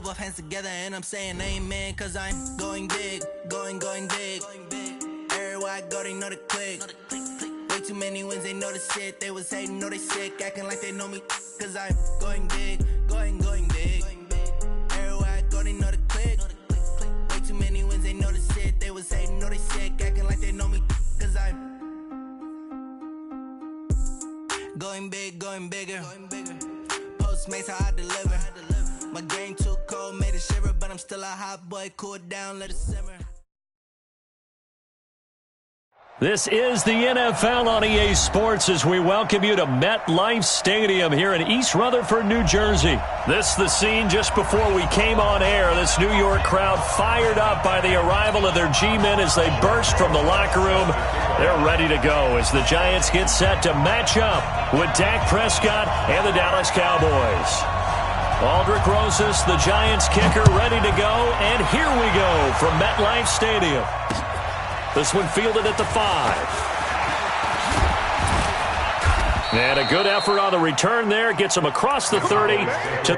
both hands together and I'm saying amen, cause I'm going big, going big. Everywhere I go, they know the click. Way too many wins, they know the shit. They was hating, know they sick, acting like they know me, cause I'm going big, going big. Everywhere I go, they know the click. Way too many wins, they know the shit. They was hating, know they sick, acting like they know me, cause I'm going big, going bigger. Postmates how I deliver. My game too cold, made it shiver, but I'm still a hot boy. Cool it down, let it simmer. This is the NFL on EA Sports as we welcome you to MetLife Stadium here in East Rutherford, New Jersey. This is the scene just before we came on air. This New York crowd fired up by the arrival of their G-men as they burst from the locker room. They're ready to go as the Giants get set to match up with Dak Prescott and the Dallas Cowboys. Aldrick Rosas, the Giants kicker, ready to go, and here we go from MetLife Stadium. This one fielded at the 5. And a good effort on the return there. Gets him across the 30 to...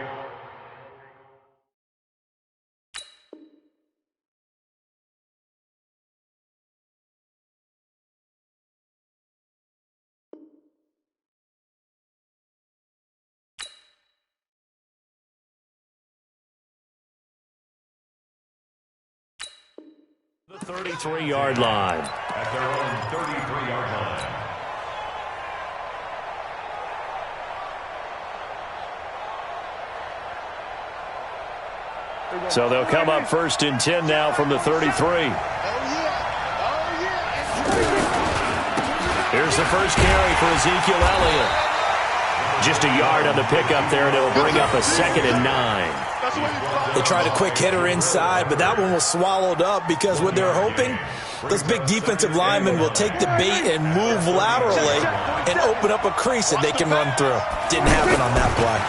the 33-yard line. At their own 33-yard line. So they'll come up 1st and 10 now from the 33. Here's the first carry for Ezekiel Elliott. Just a yard on the pickup there, and it'll bring up a 2nd and 9. They tried a quick hitter inside, but that one was swallowed up because what they're hoping, those big defensive linemen will take the bait and move laterally and open up a crease that they can run through. Didn't happen on that play.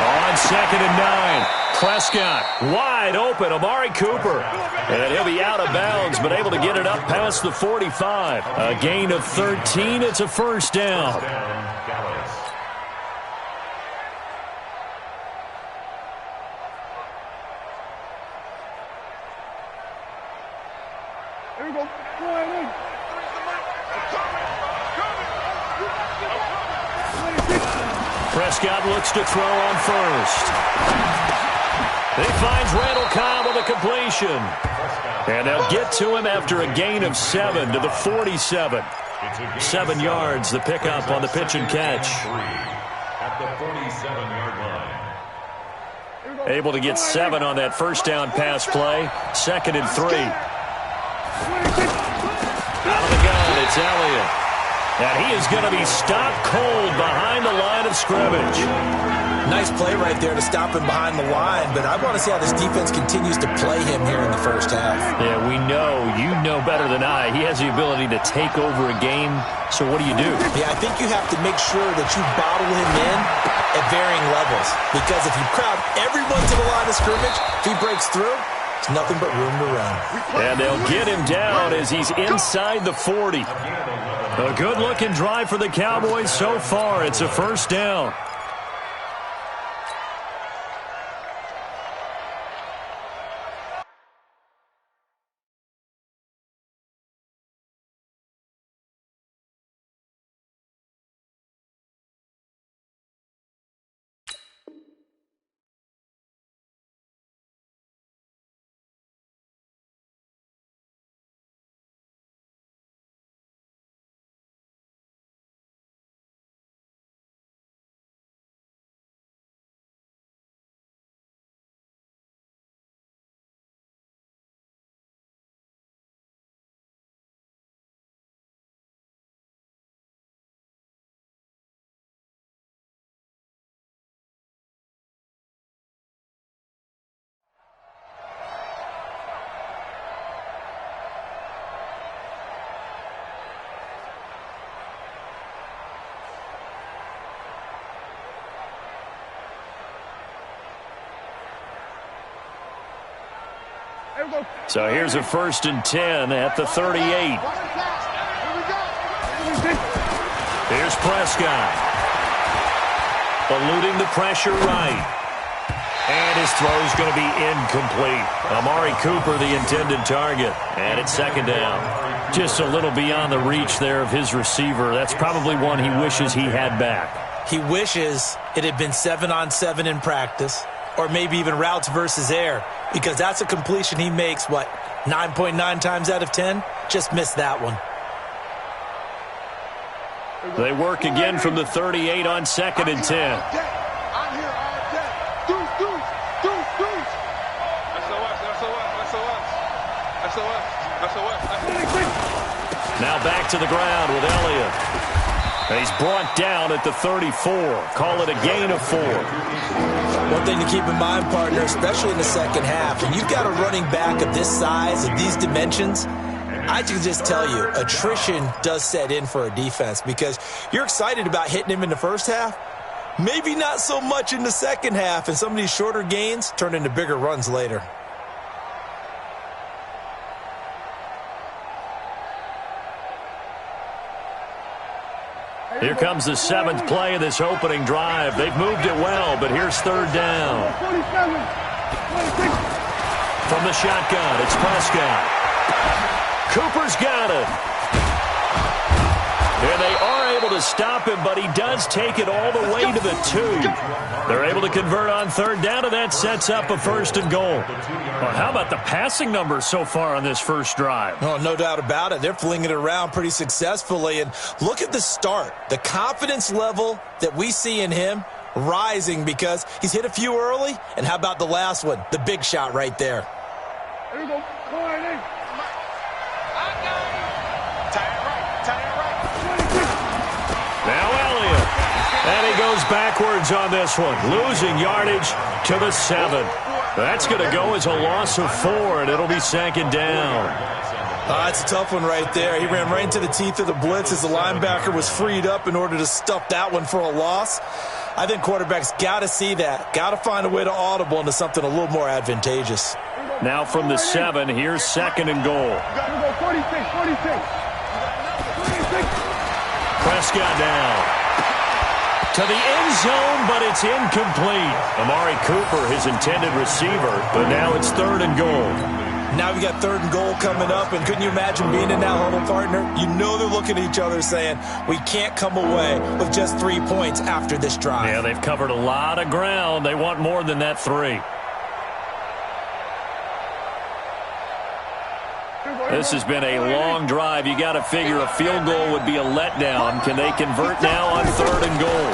On 2nd and 9, Prescott wide open, Amari Cooper. And he'll be out of bounds, but able to get it up past the 45. A gain of 13, it's a first down. Prescott looks to throw on first. He finds Randall Cobb with a completion. And they'll get to him after a gain of 7 to the 47. 7 yards, the pickup on the pitch and catch. At the 47-yard line. Able to get 7 on that first down pass play. 2nd and 3. Out of the gun, it's Elliott. And he is going to be stopped cold behind the line of scrimmage. Nice play right there to stop him behind the line, but I want to see how this defense continues to play him here in the first half. Yeah, we know. You know better than I. He has the ability to take over a game, so what do? Yeah, I think you have to make sure that you bottle him in at varying levels, because if you crowd everyone to the line of scrimmage, if he breaks through, it's nothing but room to run. And they'll get him down as he's inside the 40. A good-looking drive for the Cowboys so far. It's a first down. So here's a 1st and 10 at the 38. Here's Prescott. Eluding the pressure right. And his throw is going to be incomplete. Amari Cooper, the intended target. And it's second down. Just a little beyond the reach there of his receiver. That's probably one he wishes he had back. He wishes it had been 7-on-7 in practice, or maybe even routes versus air, because that's a completion he makes, 9.9 times out of 10? Just missed that one. They work again from the 38 on 2nd and 10. Now back to the ground with Elliott. And he's brought down at the 34. Call it a gain of 4. One thing to keep in mind, partner, especially in the second half, when you've got a running back of this size, of these dimensions, I can just tell you, attrition does set in for a defense because you're excited about hitting him in the first half, maybe not so much in the second half, and some of these shorter gains turn into bigger runs later. Here comes the 7th play of this opening drive. They've moved it well, but here's 3rd down. From the shotgun, it's Prescott. Cooper's got it. And they are able to stop him, but he does take it all the way to the 2. They're able to convert on 3rd down, and that sets up a 1st and goal. Well, how about the passing numbers so far on this first drive? Oh, no doubt about it. They're flinging it around pretty successfully. And look at the start. The confidence level that we see in him rising because he's hit a few early. And how about the last one? The big shot right there. There you go. Come on, hey. Now Elliott. And he goes backwards on this one, losing yardage to the 7. That's going to go as a loss of 4, and it'll be 2nd down. That's a tough one right there. He ran right into the teeth of the blitz as the linebacker was freed up in order to stuff that one for a loss. I think quarterbacks got to see that, got to find a way to audible into something a little more advantageous. Now from the 7, here's 2nd and goal. 46. Prescott down to the end zone, but it's incomplete. Amari Cooper, his intended receiver, but now it's 3rd and goal. Now we got 3rd and goal coming up, and couldn't you imagine being in that huddle, partner? You know they're looking at each other saying, we can't come away with just 3 points after this drive. Yeah, they've covered a lot of ground. They want more than that 3. This has been a long drive. You got to figure a field goal would be a letdown. Can they convert now on 3rd and goal?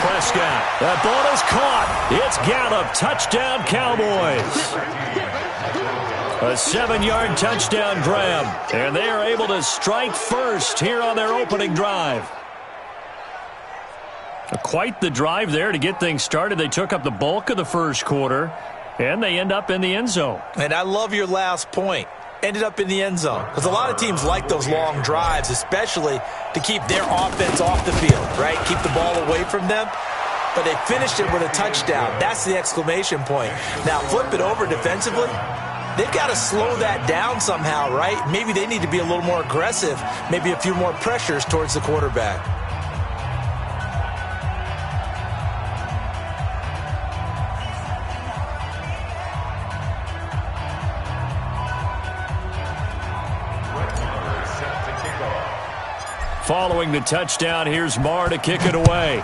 Prescott. That ball is caught. It's Gallup. Touchdown, Cowboys. A 7-yard touchdown grab. And they are able to strike first here on their opening drive. Quite the drive there to get things started. They took up the bulk of the first quarter, and they end up in the end zone. And I love your last point. Ended up in the end zone. Because a lot of teams like those long drives, especially to keep their offense off the field, right? Keep the ball away from them. But they finished it with a touchdown. That's the exclamation point. Now, flip it over defensively. They've got to slow that down somehow, right? Maybe they need to be a little more aggressive. Maybe a few more pressures towards the quarterback. Following the touchdown, here's Marr to kick it away.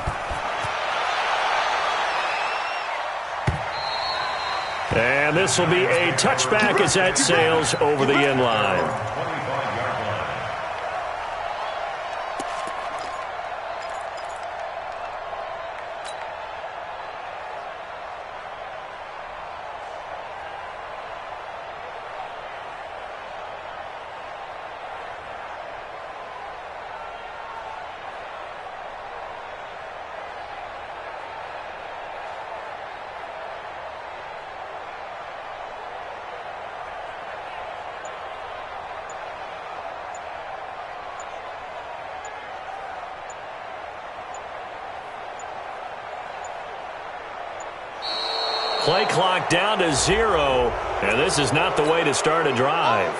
And this will be a touchback as that sails over the end line. Play clock down to 0, and this is not the way to start a drive.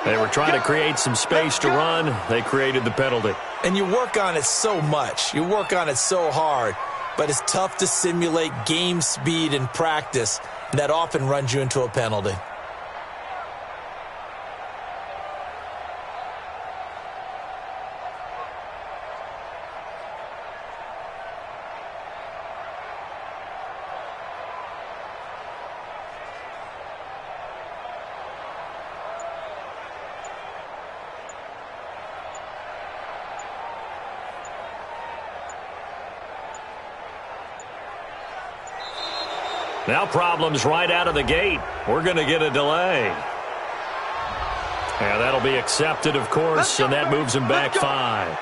They were trying to create some space to run. They created the penalty. And you work on it so much. You work on it so hard. but it's tough to simulate game speed in practice. That often runs you into a penalty. Now problems right out of the gate. We're going to get a delay. Yeah, that'll be accepted, of course, and that moves him back 5.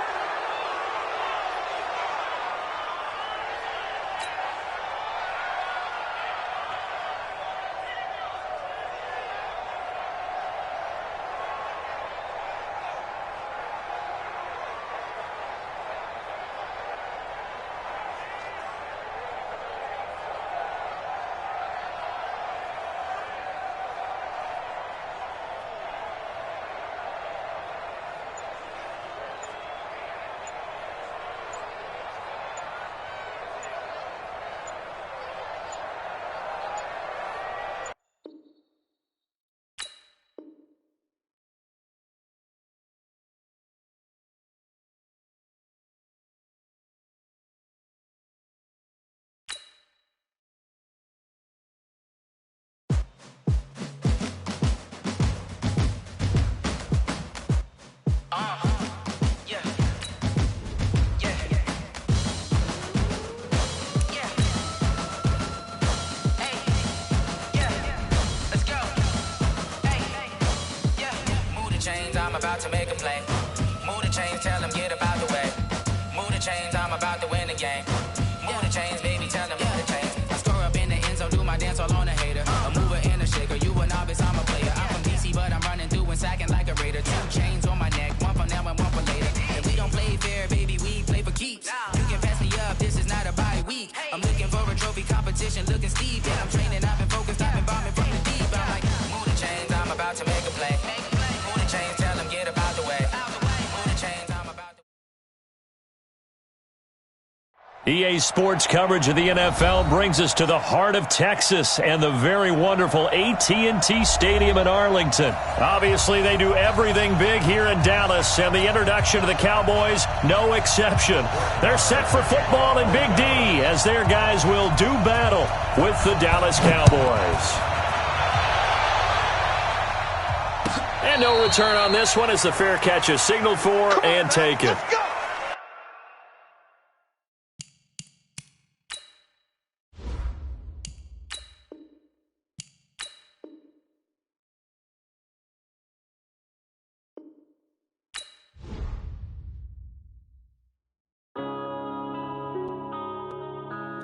I'm about to make a play. Move the chains, tell them get up out the way. Move the chains, I'm about to win the game. Move the chains, baby, tell them move the chains. I score up in the end zone, do my dance all on a hater. A mover and a shaker, you a novice, I'm a player. I'm from DC, but I'm running through and sacking like a raider. 2 chains on my neck, one for now and one for later. And we don't play fair, baby, we play for keeps. You can pass me up, this is not a bye week. I'm looking for a trophy competition, looking steep. Yeah, I'm training, I've been focused, I've been bombing from the deep. I'm like, move the chains, I'm about to make a play. Move the chains, tell them get up out the way. Move the chains, I'm about to... EA Sports coverage of the NFL brings us to the heart of Texas and the very wonderful AT&T Stadium in Arlington. Obviously, they do everything big here in Dallas, and the introduction to the Cowboys, no exception. They're set for football in Big D as their guys will do battle with the Dallas Cowboys. And no return on this one as the fair catch is signaled for and taken.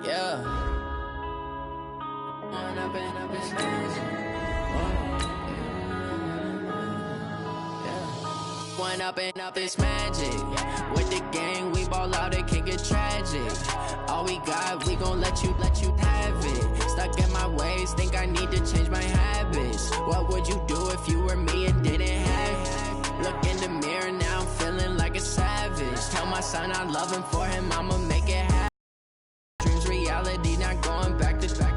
Yeah. One up and up is magic. With the gang, we ball out, it can get tragic. All we got, we gon' let you have it. Stuck in my ways, think I need to change my habits. What would you do if you were me and didn't have it? Look in the mirror, now I'm feeling like a savage. Tell my son I love him, for him I'ma make it happen. Dreams reality, not going back to back.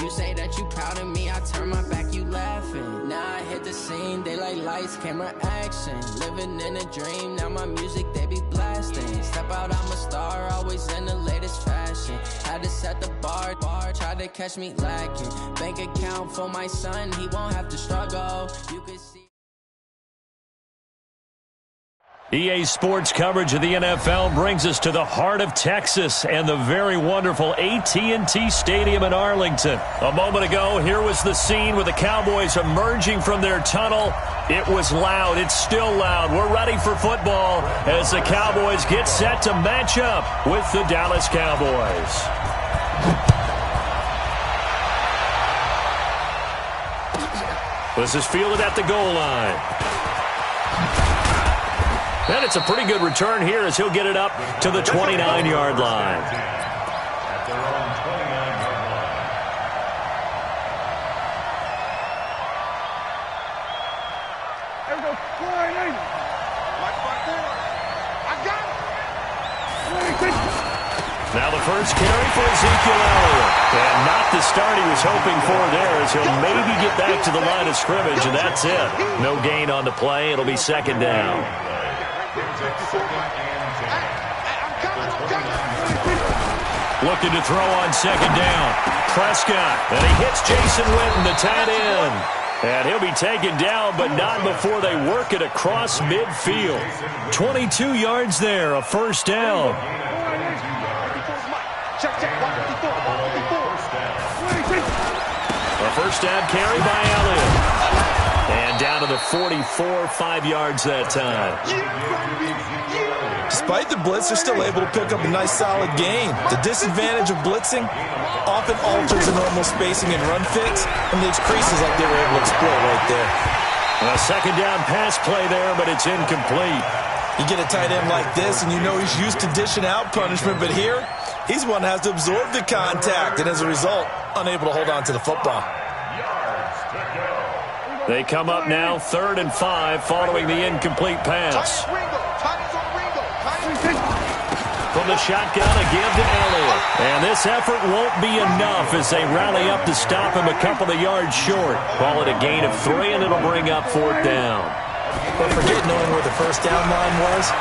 You say that you proud of me, I turn my back, you laughing. Now I hit the scene, they like lights, camera, action. Living in a dream, now my music, they be blasting. Step out, I'm a star, always in the latest fashion. Had to set the bar, try to catch me lacking. Bank account for my son, he won't have to struggle. You can see. EA Sports coverage of the NFL brings us to the heart of Texas and the very wonderful AT&T Stadium in Arlington. A moment ago, here was the scene with the Cowboys emerging from their tunnel. It was loud. It's still loud. We're ready for football as the Cowboys get set to match up with the Dallas Cowboys. This is fielded at the goal line. And it's a pretty good return here as he'll get it up to the 29-yard line. At their own 29-yard line. There we go. Flying in. I got it. Now the first carry for Ezekiel Elliott. And not the start he was hoping for there, as he'll maybe get back to the line of scrimmage, and that's it. No gain on the play. It'll be second down. Looking to throw on second down. Prescott, and he hits Jason Witten, the tight end. And he'll be taken down, but not before they work it across midfield. 22 yards there, a first down. A first down carry by Elliott. And down to the 44, 5 yards that time. Despite the blitz, they're still able to pick up a nice, solid gain. The disadvantage of blitzing often alters the normal spacing and run fits and leaves creases like they were able to exploit right there. A second down pass play there, but it's incomplete. You get a tight end like this, and you know he's used to dishing out punishment, but here, he's one that has to absorb the contact, and as a result, unable to hold on to the football. They come up now 3rd and 5 following the incomplete pass. From the shotgun, a give to Elliott. And this effort won't be enough as they rally up to stop him a couple of yards short. Call it a gain of 3, and it'll bring up 4th down. But forget knowing where the first down line was.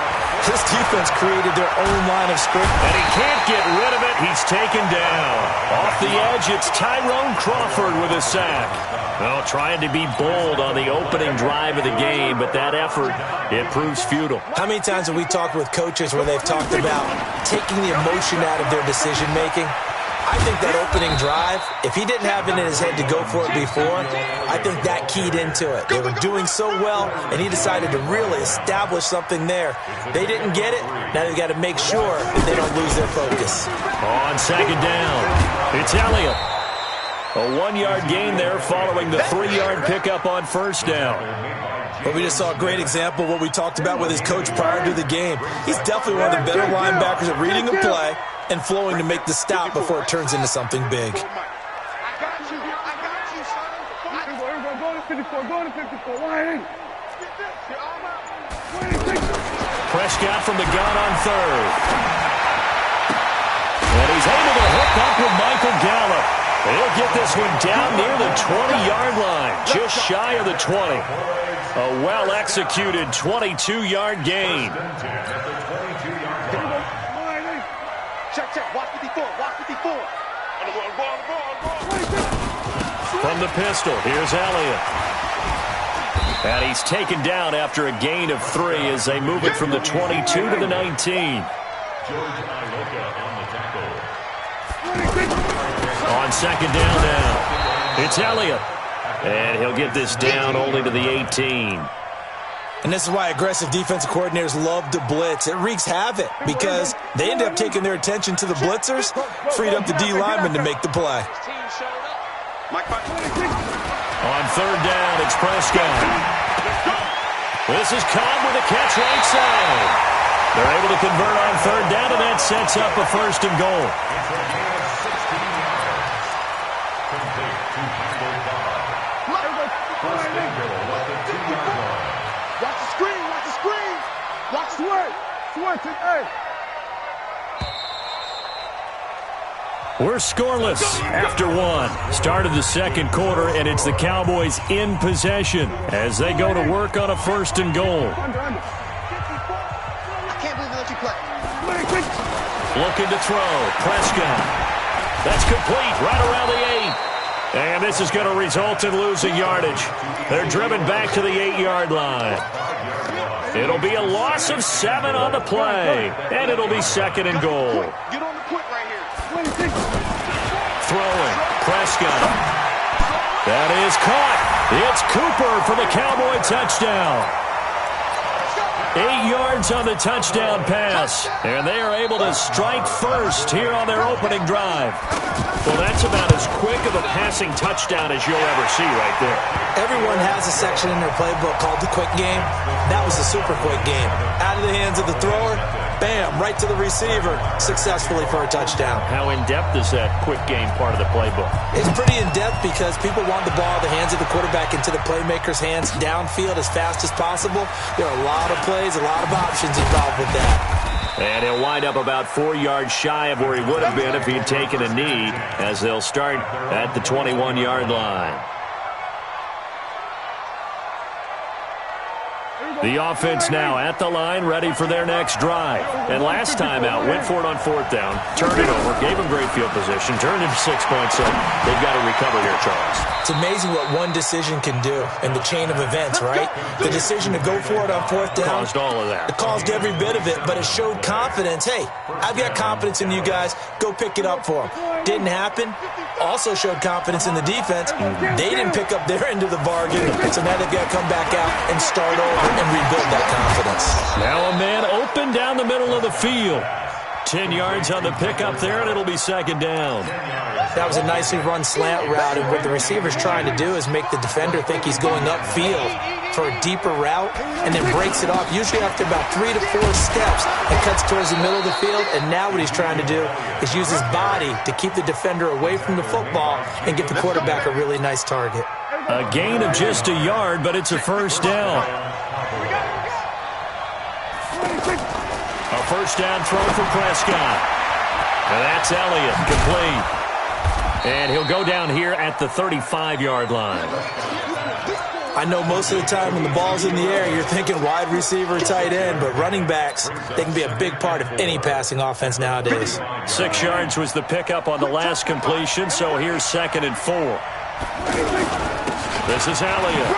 This defense created their own line of scrimmage. And he can't get rid of it. He's taken down. Off the edge, it's Tyrone Crawford with a sack. Well, trying to be bold on the opening drive of the game, but that effort, it proves futile. How many times have we talked with coaches where they've talked about taking the emotion out of their decision-making? I think that opening drive, if he didn't have it in his head to go for it before, I think that keyed into it. They were doing so well, and he decided to really establish something there. They didn't get it. Now they've got to make sure that they don't lose their focus. On second down, it's Elliott. A 1-yard gain there following the 3-yard pickup on first down. But we just saw a great example of what we talked about with his coach prior to the game. He's definitely one of the better linebackers at reading a play and flowing to make the stop before it turns into something big. I got you, son. Go to 54, go to 54. Why? Prescott from the gun on 3rd. And he's able to hook up with Michael Gallup. He'll get this one down near the 20-yard line, just shy of the 20. A well-executed 22-yard gain. Check. Watch 54. From the pistol, here's Elliott. And he's taken down after a gain of 3 as they move it from the 22 to the 19. On second down now, it's Elliott. And he'll get this down only to the 18. And this is why aggressive defensive coordinators love to blitz. It wreaks havoc because they end up taking their attention to the blitzers, freed up the D lineman to make the play. On third down, it's Prescott. This is Cobb with a catch right side. They're able to convert on third down, and that sets up a 1st and goal. We're scoreless after 1. Started the second quarter, and it's the Cowboys in possession as they go to work on a 1st and goal. I can't believe they let you play. Looking to throw. Prescott. That's complete right around the 8. And this is going to result in losing yardage. They're driven back to the 8-yard line. It'll be a loss of 7 on the play, and it'll be 2nd and goal. Get on the point right here. Throwing. Prescott. That is caught. It's Cooper for the Cowboy touchdown. 8 yards on the touchdown pass, and they are able to strike first here on their opening drive. Well, that's about as quick of a passing touchdown as you'll ever see right there. Everyone has a section in their playbook called the quick game. That was a super quick game. Out of the hands of the thrower, bam, right to the receiver, successfully for a touchdown. How in-depth is that quick game part of the playbook? It's pretty in-depth because people want the ball in the hands of the quarterback into the playmaker's hands downfield as fast as possible. There are a lot of plays, a lot of options involved with that. And he'll wind up about 4 yards shy of where he would have been if he had taken a knee, as they'll start at the 21-yard line. The offense now at the line, ready for their next drive. And last time out, went for it on 4th down, turned it over, gave them great field position, turned into 6 points, so they've got to recover here, Charles. It's amazing what one decision can do in the chain of events, right? The decision to go for it on 4th down caused all of that. It caused every bit of it, but it showed confidence. Hey, I've got confidence in you guys. Go pick it up for them. Didn't happen. Also showed confidence in the defense. They didn't pick up their end of the bargain, so now they've got to come back out and start over and rebuild that confidence. Now a man open down the middle of the field. 10 yards on the pickup there, and it'll be 2nd down. That was a nicely run slant route, and what the receiver's trying to do is make the defender think he's going upfield for a deeper route, and then breaks it off, usually after about 3 to 4 steps, and cuts towards the middle of the field. And now what he's trying to do is use his body to keep the defender away from the football and give the quarterback a really nice target. A gain of just a yard, but it's a 1st down. A 1st down throw for Prescott. And that's Elliott, complete. And he'll go down here at the 35-yard line. I know most of the time when the ball's in the air, you're thinking wide receiver, tight end, but running backs, they can be a big part of any passing offense nowadays. 6 yards was the pickup on the last completion, so here's 2nd and 4. This is Elliott.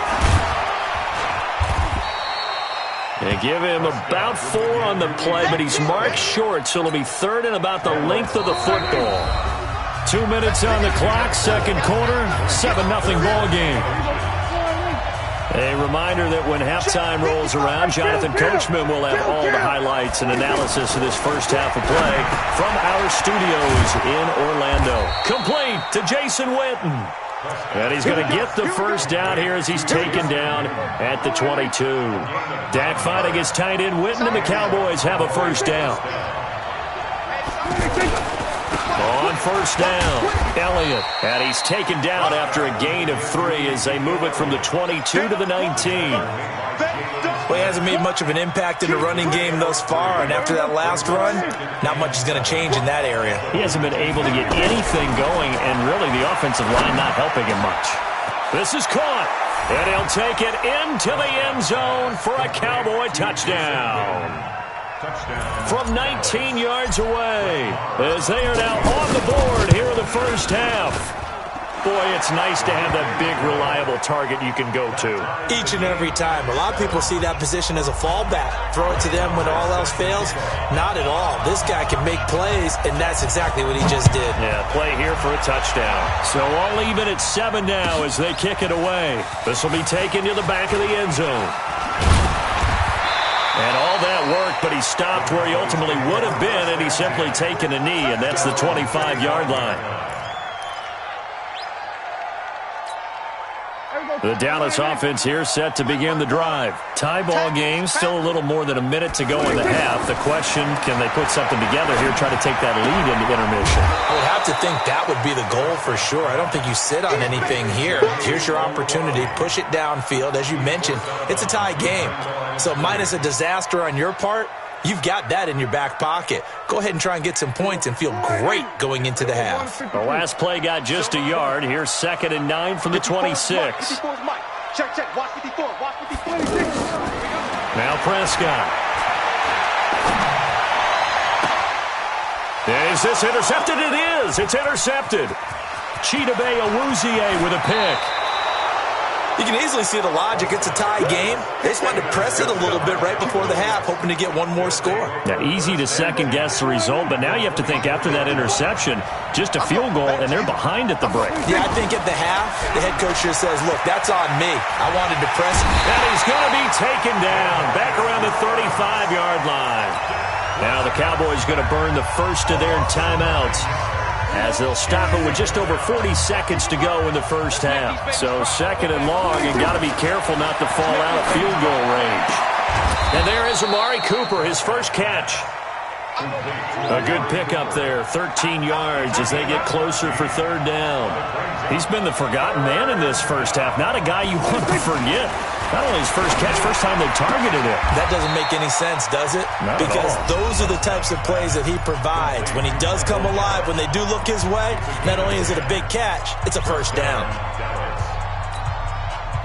They give him about 4 on the play, but he's marked short, so it'll be 3rd and about the length of the football. 2 minutes on the clock, 2nd quarter, 7-0 ball game. A reminder that when halftime rolls around, Jonathan Coachman will have all the highlights and analysis of this first half of play from our studios in Orlando. Complete to Jason Witten. And he's going to get the 1st down here as he's taken down at the 22. Dak finding his tight end Witten, and the Cowboys have a 1st down. On 1st down, Elliott. And he's taken down after a gain of 3 as they move it from the 22 to the 19. Well, he hasn't made much of an impact in the running game thus far, and after that last run, not much is going to change in that area. He hasn't been able to get anything going, and really the offensive line not helping him much. This is caught, and he'll take it into the end zone for a Cowboy touchdown. From 19 yards away, as they are now on the board here in the first half. Boy, it's nice to have that big, reliable target you can go to. Each and every time. A lot of people see that position as a fallback. Throw it to them when all else fails. Not at all. This guy can make plays, and that's exactly what he just did. Yeah, play here for a touchdown. So all even at 7 now as they kick it away. This will be taken to the back of the end zone. And all that worked, but he stopped where he ultimately would have been, and he's simply taken a knee, and that's the 25-yard line. The Dallas offense here set to begin the drive. Tie ball game, still a little more than a minute to go in the half. The question, can they put something together here, try to take that lead into intermission? I would have to think that would be the goal for sure. I don't think you sit on anything here. Here's your opportunity. Push it downfield. As you mentioned, it's a tie game. So minus a disaster on your part, you've got that in your back pocket. Go ahead and try and get some points and feel great going into the half. The last play got just a yard. Here's 2nd and 9 from the 26. Now Prescott. Is this intercepted? It is. It's intercepted. Chidobe Awuzie with a pick. You can easily see the logic. It's a tie game. They just wanted to press it a little bit right before the half, hoping to get one more score. Yeah, easy to second-guess the result, but now you have to think after that interception, just a field goal, and they're behind at the break. Yeah, I think at the half, the head coach just says, look, that's on me. I wanted to press it. And he's going to be taken down back around the 35-yard line. Now the Cowboys going to burn the first of their timeouts, as they'll stop it with just over 40 seconds to go in the first half. So 2nd and long, and got to be careful not to fall out of field goal range. And there is Amari Cooper, his first catch. A good pickup there, 13 yards as they get closer for 3rd down. He's been the forgotten man in this first half, not a guy you want to forget. Not only his first catch, first time they targeted him. That doesn't make any sense, does it? Not because at all. those are the types of plays that he provides. When he does come alive, when they do look his way, not only is it a big catch, it's a first down.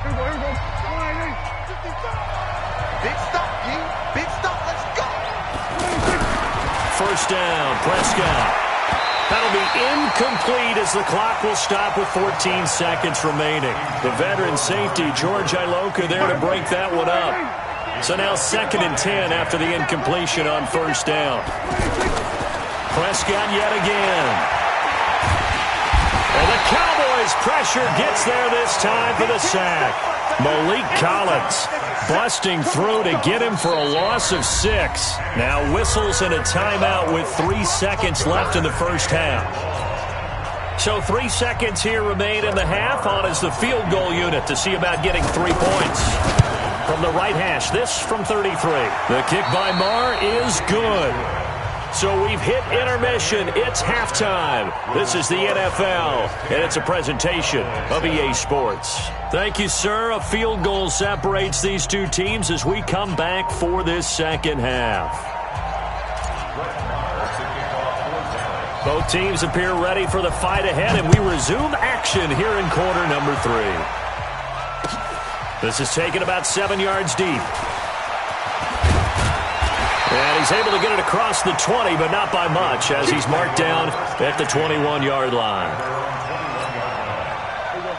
Here we go. Come on, hey. Big stop, G. Big stop. Let's go. First down, Prescott. That'll be incomplete as the clock will stop with 14 seconds remaining. The veteran safety, George Iloka, there to break that one up. So now 2nd and 10 after the incompletion on first down. Prescott yet again. And the Cowboys pressure gets there this time for the sack. Malik Collins busting through to get him for a loss of 6. Now whistles and a timeout with 3 seconds left in the first half. So 3 seconds here remain in the half. On is the field goal unit to see about getting 3 points. From the right hash, this from 33. The kick by Marr is good. So we've hit intermission. It's halftime. This is the NFL, and it's a presentation of EA Sports. Thank you, sir. A field goal separates these two teams as we come back for this second half. Both teams appear ready for the fight ahead, and we resume action here in quarter number 3. This is taken about 7 yards deep. And he's able to get it across the 20, but not by much, as he's marked down at the 21-yard line.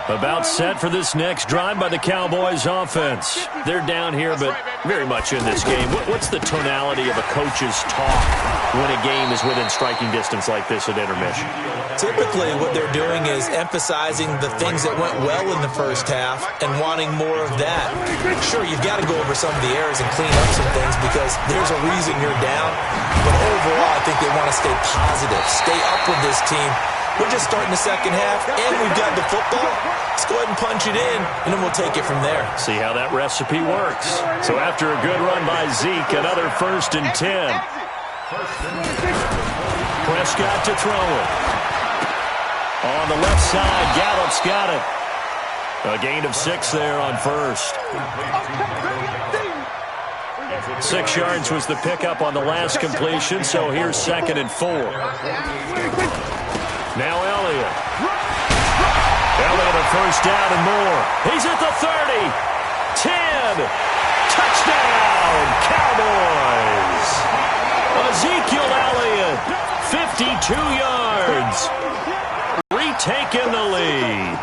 About set for this next drive by the Cowboys offense. They're down here, but very much in this game. What's the tonality of a coach's talk when a game is within striking distance like this at intermission? Typically, what they're doing is emphasizing the things that went well in the first half and wanting more of that. Sure, you've got to go over some of the errors and clean up some things because there's a reason you're down. But overall, I think they want to stay positive, stay up with this team. We're just starting the second half, and we've got the football. Let's go ahead and punch it in, and then we'll take it from there. See how that recipe works. So after a good run by Zeke, another 1st and 10. Prescott to throw it. On the left side, Gallup's got it. A gain of 6 there on first. 6 yards was the pickup on the last completion, so here's 2nd and 4. Now Elliott. Elliott a first down and more. He's at the 30. 10. Touchdown, Cowboys. Ezekiel Elliott, 52 yards. Retaking the lead.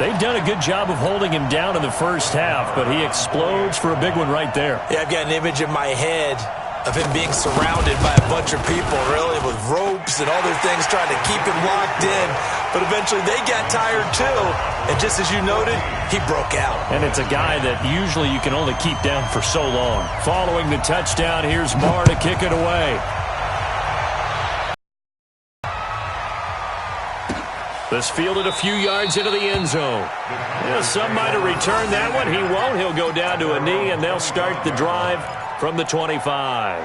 They've done a good job of holding him down in the first half, but he explodes for a big one right there. Yeah, I've got an image in my head of him being surrounded by a bunch of people, really, with ropes and other things trying to keep him locked in. But eventually they got tired too. And just as you noted, he broke out. And it's a guy that usually you can only keep down for so long. Following the touchdown, here's Marr to kick it away. This fielded a few yards into the end zone. Yeah, some might have returned that one. He won't. He'll go down to a knee, and they'll start the drive from the 25.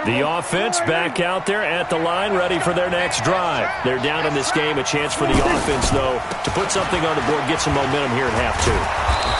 The offense back out there at the line, ready for their next drive. They're down in this game. A chance for the offense, though, to put something on the board, get some momentum here in half 2.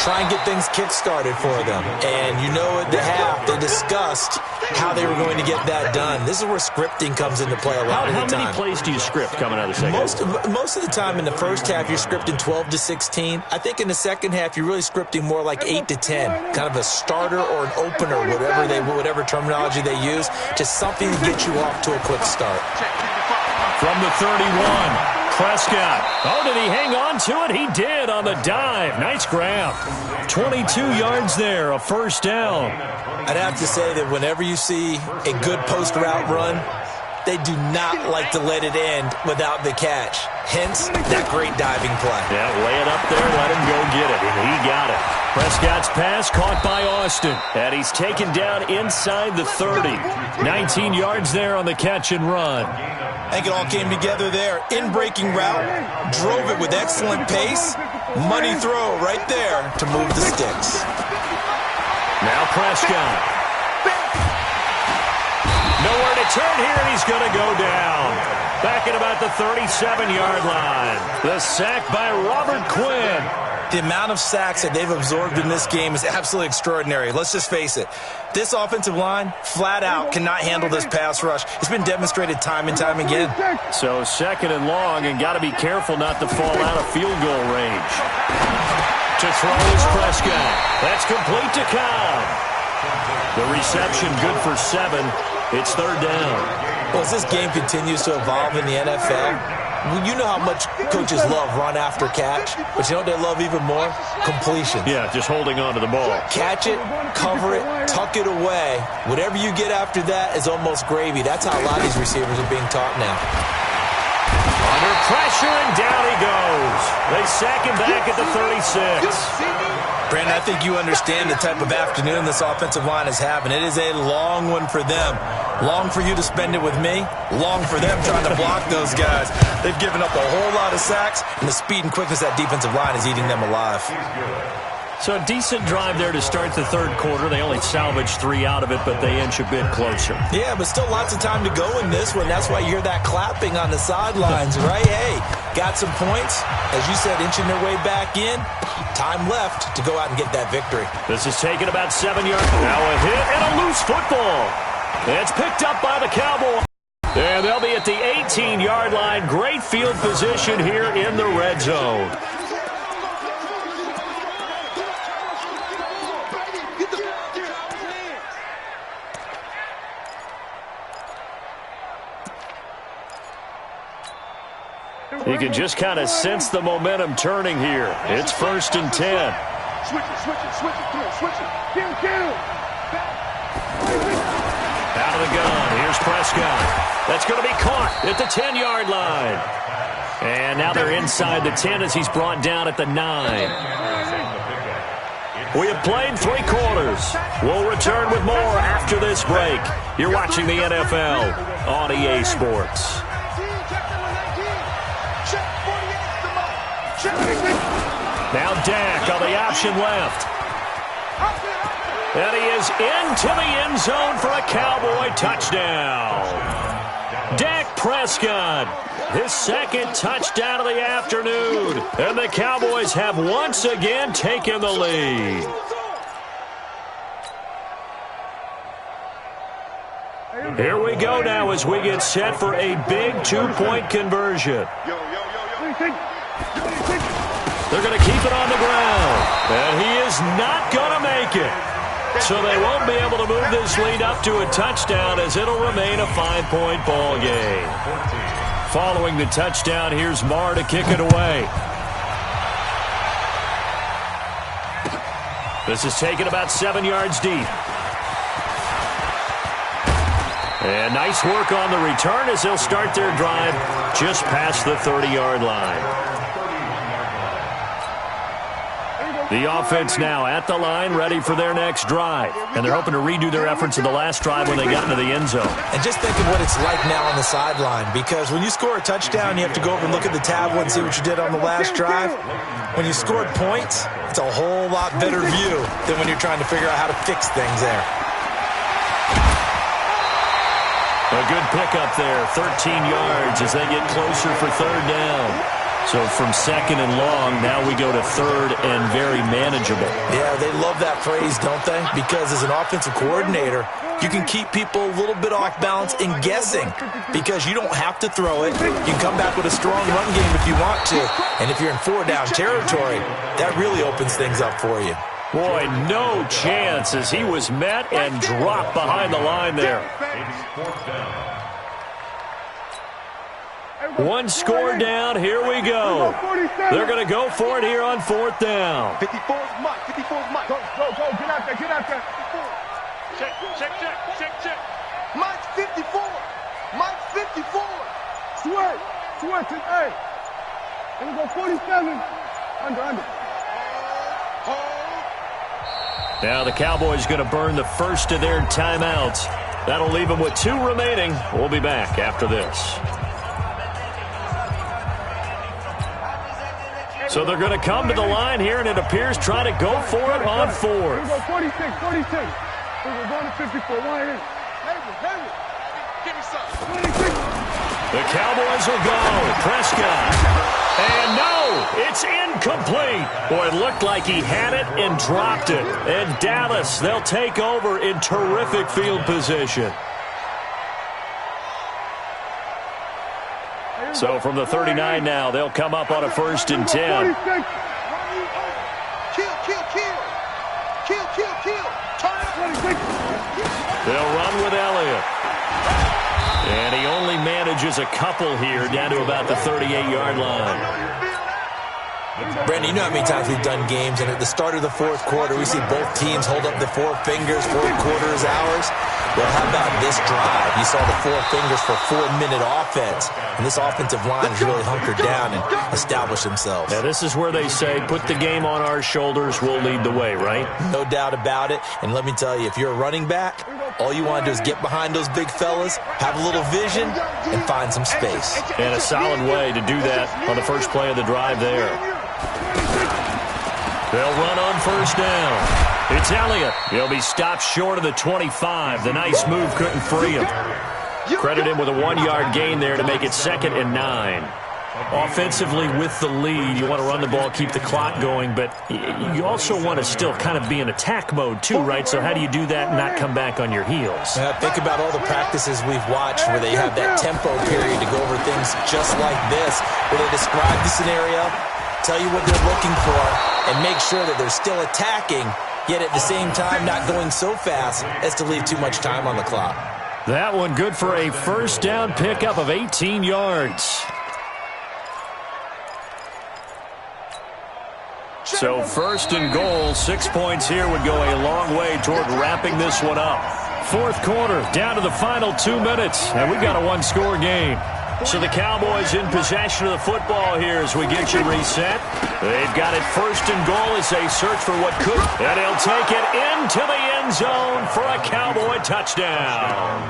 Try and get things kick-started for them. And you know at the half, they discussed how they were going to get that done. This is where scripting comes into play a lot of the time. How many plays do you script coming out of the second half? Most of the time in the first half, you're scripting 12 to 16. I think in the second half, you're really scripting more like 8 to 10. Kind of a starter or an opener, whatever terminology they use. Just something to get you off to a quick start. From the 31. Prescott. Oh, did he hang on to it? He did on the dive. Nice grab. 22 yards there, a first down. I'd have to say that whenever you see a good post route run, they do not like to let it end without the catch. Hence, that great diving play. Yeah, lay it up there, let him go get it, and he got it. Prescott's pass caught by Austin, and he's taken down inside the 30. 19 yards there on the catch and run. I think it all came together there. In-breaking route, drove it with excellent pace. Money throw right there to move the sticks. Now Prescott. Nowhere to turn here, and he's going to go down. Back at about at the 37-yard line. The sack by Robert Quinn. The amount of sacks that they've absorbed in this game is absolutely extraordinary. Let's just face it. This offensive line, flat out, cannot handle this pass rush. It's been demonstrated time and time again. So 2nd and long, and got to be careful not to fall out of field goal range. To throw is Prescott. That's complete to Cobb. The reception good for 7. It's 3rd down. Well, as this game continues to evolve in the NFL, you know how much coaches love run after catch, but you know what they love even more? Completions. Yeah, just holding on to the ball. Catch it, cover it, tuck it away. Whatever you get after that is almost gravy. That's how a lot of these receivers are being taught now. Under pressure, and down he goes. They sack him back at the 36. Brandon, I think you understand the type of afternoon this offensive line is having. It is a long one for them. Long for you to spend it with me. Long for them trying to block those guys. They've given up a whole lot of sacks, and the speed and quickness of that defensive line is eating them alive. So a decent drive there to start the 3rd quarter. They only salvaged 3 out of it, but they inch a bit closer. Yeah, but still lots of time to go in this one. That's why you hear that clapping on the sidelines, right? Hey, got some points. As you said, inching their way back in. Time left to go out and get that victory. This is taken about 7 yards. Now a hit and a loose football. It's picked up by the Cowboys. And they'll be at the 18-yard line. Great field position here in the red zone. You can just kind of sense the momentum turning here. It's 1st and 10. Switch it. Come on, switch it. Get him. Out of the gun. Here's Prescott. That's going to be caught at the 10-yard line. And now they're inside the 10 as he's brought down at the 9. We have played 3 quarters. We'll return with more after this break. You're watching the NFL on EA Sports. Now Dak on the option left. And he is into the end zone for a Cowboy touchdown. Dak Prescott, his 2nd touchdown of the afternoon. And the Cowboys have once again taken the lead. Here we go now as we get set for a big 2-point conversion. They're going to keep it on the ground. And he is not going to make it. So they won't be able to move this lead up to a touchdown as it'll remain a 5-point ball game. Following the touchdown, here's Marr to kick it away. This is taken about 7 yards deep. And nice work on the return as they'll start their drive just past the 30-yard line. The offense now at the line, ready for their next drive. And they're hoping to redo their efforts in the last drive when they got into the end zone. And just think of what it's like now on the sideline, because when you score a touchdown, you have to go over and look at the tablet and see what you did on the last drive. When you scored points, it's a whole lot better view than when you're trying to figure out how to fix things there. A good pickup there, 13 yards as they get closer for 3rd down. So from 2nd and long, now we go to 3rd and very manageable. Yeah, they love that phrase, don't they? Because as an offensive coordinator, you can keep people a little bit off balance and guessing because you don't have to throw it. You can come back with a strong run game if you want to. And if you're in 4-down territory, that really opens things up for you. Boy, no chance as he was met and dropped behind the line there. One score down, here we go. They're going to go for it here on 4th down. 54's Mike, 54's Mike. Go, get out there. Check. Mike's 54. Switch it, hey. And we go 47. Under. Now the Cowboys going to burn the first of their timeouts. That'll leave them with 2 remaining. We'll be back after this. So they're going to come to the line here, and it appears try to go for it on 4th. We're going 46. We're going to 54. One here. Give me some. 26. The Cowboys will go. Prescott. And no, it's incomplete. Boy, it looked like he had it and dropped it. And Dallas, they'll take over in terrific field position. So from the 39 now, they'll come up on a 1st and 10. They'll run with Elliott. And he only manages a couple here down to about the 38-yard line. Brandon, you know how many times we've done games, and at the start of the fourth quarter, we see both teams hold up the four fingers, fourth quarter is ours. Well, how about this drive? You saw the four fingers for 4-minute offense, and this offensive line has really hunkered down and established themselves. Now, this is where they say, put the game on our shoulders, we'll lead the way, right? No doubt about it, and let me tell you, if you're a running back, all you want to do is get behind those big fellas, have a little vision, and find some space. And a solid way to do that on the first play of the drive there. They'll run on 1st down. It's Elliott. He'll be stopped short of the 25. The nice move couldn't free him. Credit him with a 1-yard gain there to make it 2nd and 9. Offensively with the lead, you want to run the ball, keep the clock going, but you also want to still kind of be in attack mode too, right? So how do you do that and not come back on your heels? Think about all the practices we've watched where they have that tempo period to go over things just like this, where they describe the scenario, tell you what they're looking for, and make sure that they're still attacking, yet at the same time not going so fast as to leave too much time on the clock. That one good for a 1st down pickup of 18 yards. So 1st and goal, 6 points here would go a long way toward wrapping this one up. Fourth quarter, down to the final 2 minutes, and we've got a 1-score game. So the Cowboys in possession of the football here as we get you reset. They've got it 1st and goal as they search for what could. And he'll take it into the end zone for a Cowboy touchdown.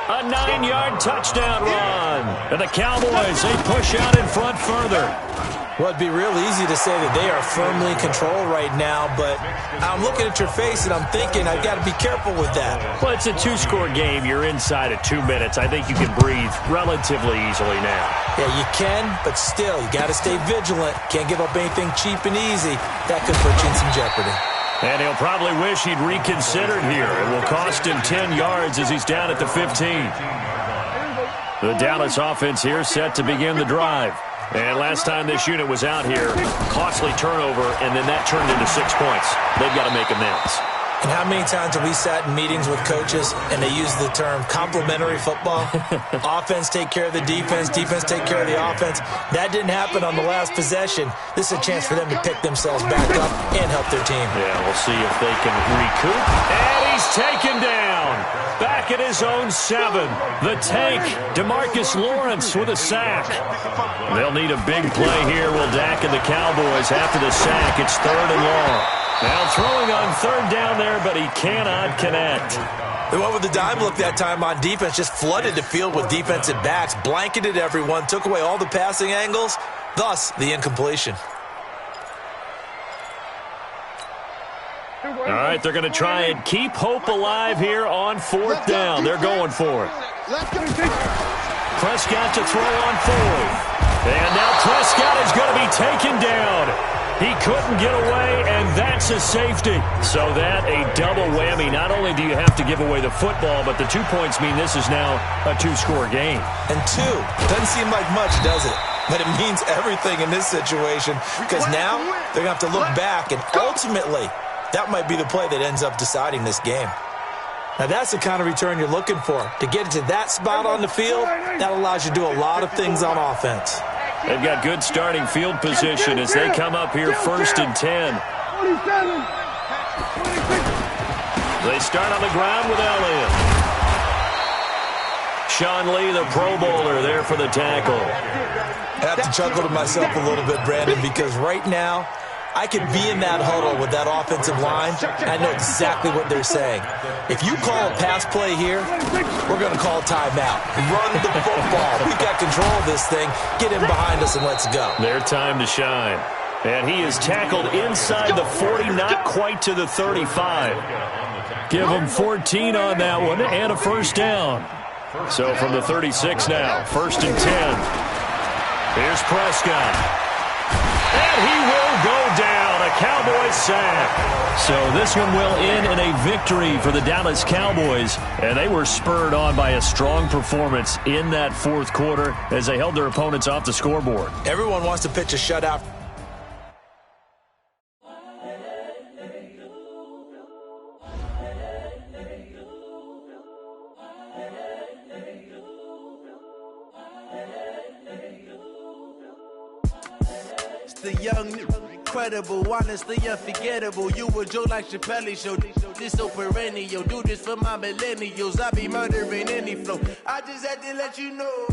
A 9-yard touchdown run. And the Cowboys, they push out in front further. Well, it'd be real easy to say that they are firmly in control right now, but I'm looking at your face and I'm thinking I've got to be careful with that. Well, it's a 2-score game. You're inside of 2 minutes. I think you can breathe relatively easily now. Yeah, you can, but still, you got to stay vigilant. Can't give up anything cheap and easy. That could put you in some jeopardy. And he'll probably wish he'd reconsidered here. It will cost him 10 yards as he's down at the 15. The Dallas offense here set to begin the drive. And last time this unit was out here, costly turnover, and then that turned into 6 points. They've got to make amends. And how many times have we sat in meetings with coaches and they use the term complementary football? Offense take care of the defense, defense take care of the offense. That didn't happen on the last possession. This is a chance for them to pick themselves back up and help their team. Yeah, we'll see if they can recoup. And he's taken down. Back at his own 7. The tank, DeMarcus Lawrence with a sack. They'll need a big play here. Will Dak and the Cowboys after the sack. It's 3rd and long. Now throwing on 3rd down there, but he cannot connect. The one with the dime look that time on defense just flooded the field with defensive backs, blanketed everyone, took away all the passing angles, thus the incompletion. All right, they're going to try and keep hope alive here on 4th down. They're going for it. Prescott to throw on 4th. And now Prescott is going to be taken down. He couldn't get away, and that's a safety. So that a double whammy. Not only do you have to give away the football, but the 2 points mean this is now a 2-score game. And 2 doesn't seem like much, does it? But it means everything in this situation because now they're going to have to look back, and ultimately that might be the play that ends up deciding this game. Now that's the kind of return you're looking for. To get to that spot on the field, that allows you to do a lot of things on offense. They've got good starting field position as they come up here 1st and 10. They start on the ground with Elliott. Sean Lee, the Pro Bowler, there for the tackle. I have to chuckle to myself a little bit, Brandon, because right now I could be in that huddle with that offensive line, and I know exactly what they're saying. If you call a pass play here, we're going to call timeout. Run the football. We've got control of this thing. Get in behind us and let's go. Their time to shine. And he is tackled inside the 40, not quite to the 35. Give him 14 on that one and a 1st down. So from the 36 now, 1st and 10. Here's Prescott. And he will go down. A Cowboys sack. So this one will end in a victory for the Dallas Cowboys. And they were spurred on by a strong performance in that 4th quarter as they held their opponents off the scoreboard. Everyone wants to pitch a shutout. The young, incredible, honestly unforgettable. You a Joe like Chappelle show. This so perennial. Do this for my millennials. I be murdering any flow. I just had to let you know.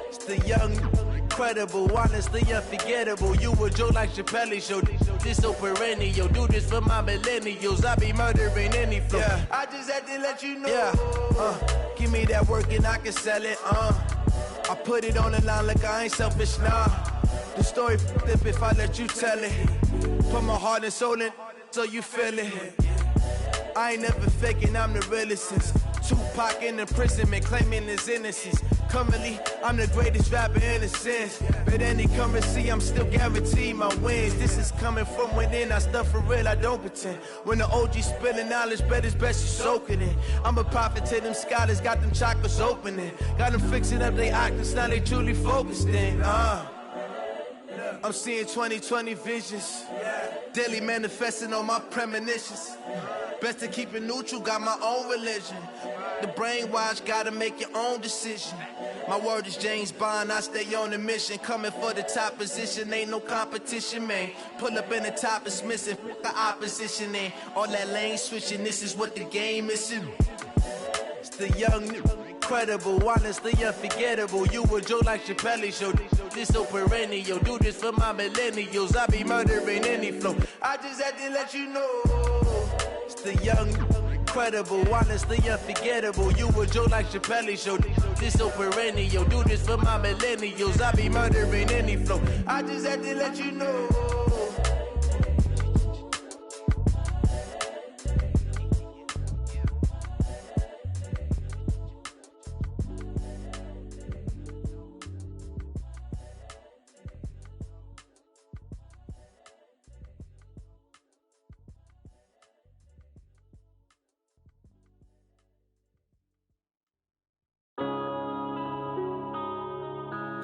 It's the young, incredible, honestly unforgettable. You a Joe like Chappelle show. This so perennial. Do this for my millennials. I be murdering any flow. Yeah. I just had to let you know. Yeah. Give me that work and I can sell it. I put it on the line like I ain't selfish, nah. The story flip if I let you tell it. Put my heart and soul in so you feel it. I ain't never faking, I'm the realest since Tupac in imprisonment, claiming his innocence. Currently, I'm the greatest rapper in a sense. But any currency, I'm still guaranteed my wins. This is coming from within, I stuff for real, I don't pretend. When the OG spilling knowledge, bet it's best you soak it in. I'm a prophet to them scholars, got them chakras opening. Got them fixing up they octaves, now they truly focused in. I'm seeing 2020 visions. Daily manifesting on my premonitions. Best to keep it neutral, got my own religion. The brainwash, gotta make your own decision. My word is James Bond, I stay on the mission. Coming for the top position, ain't no competition, man. Pull up in the top, it's missing, the opposition ain't. All that lane switching, this is what the game is. It's the young, incredible, honestly unforgettable. You a Joe like Chappelle show. This so perennial. Do this for my millennials. I be murdering any flow. I just had to let you know. It's the young, incredible, honestly unforgettable. You a Joe like Chappelle show. This so perennial. Do this for my millennials. I be murdering any flow. I just had to let you know.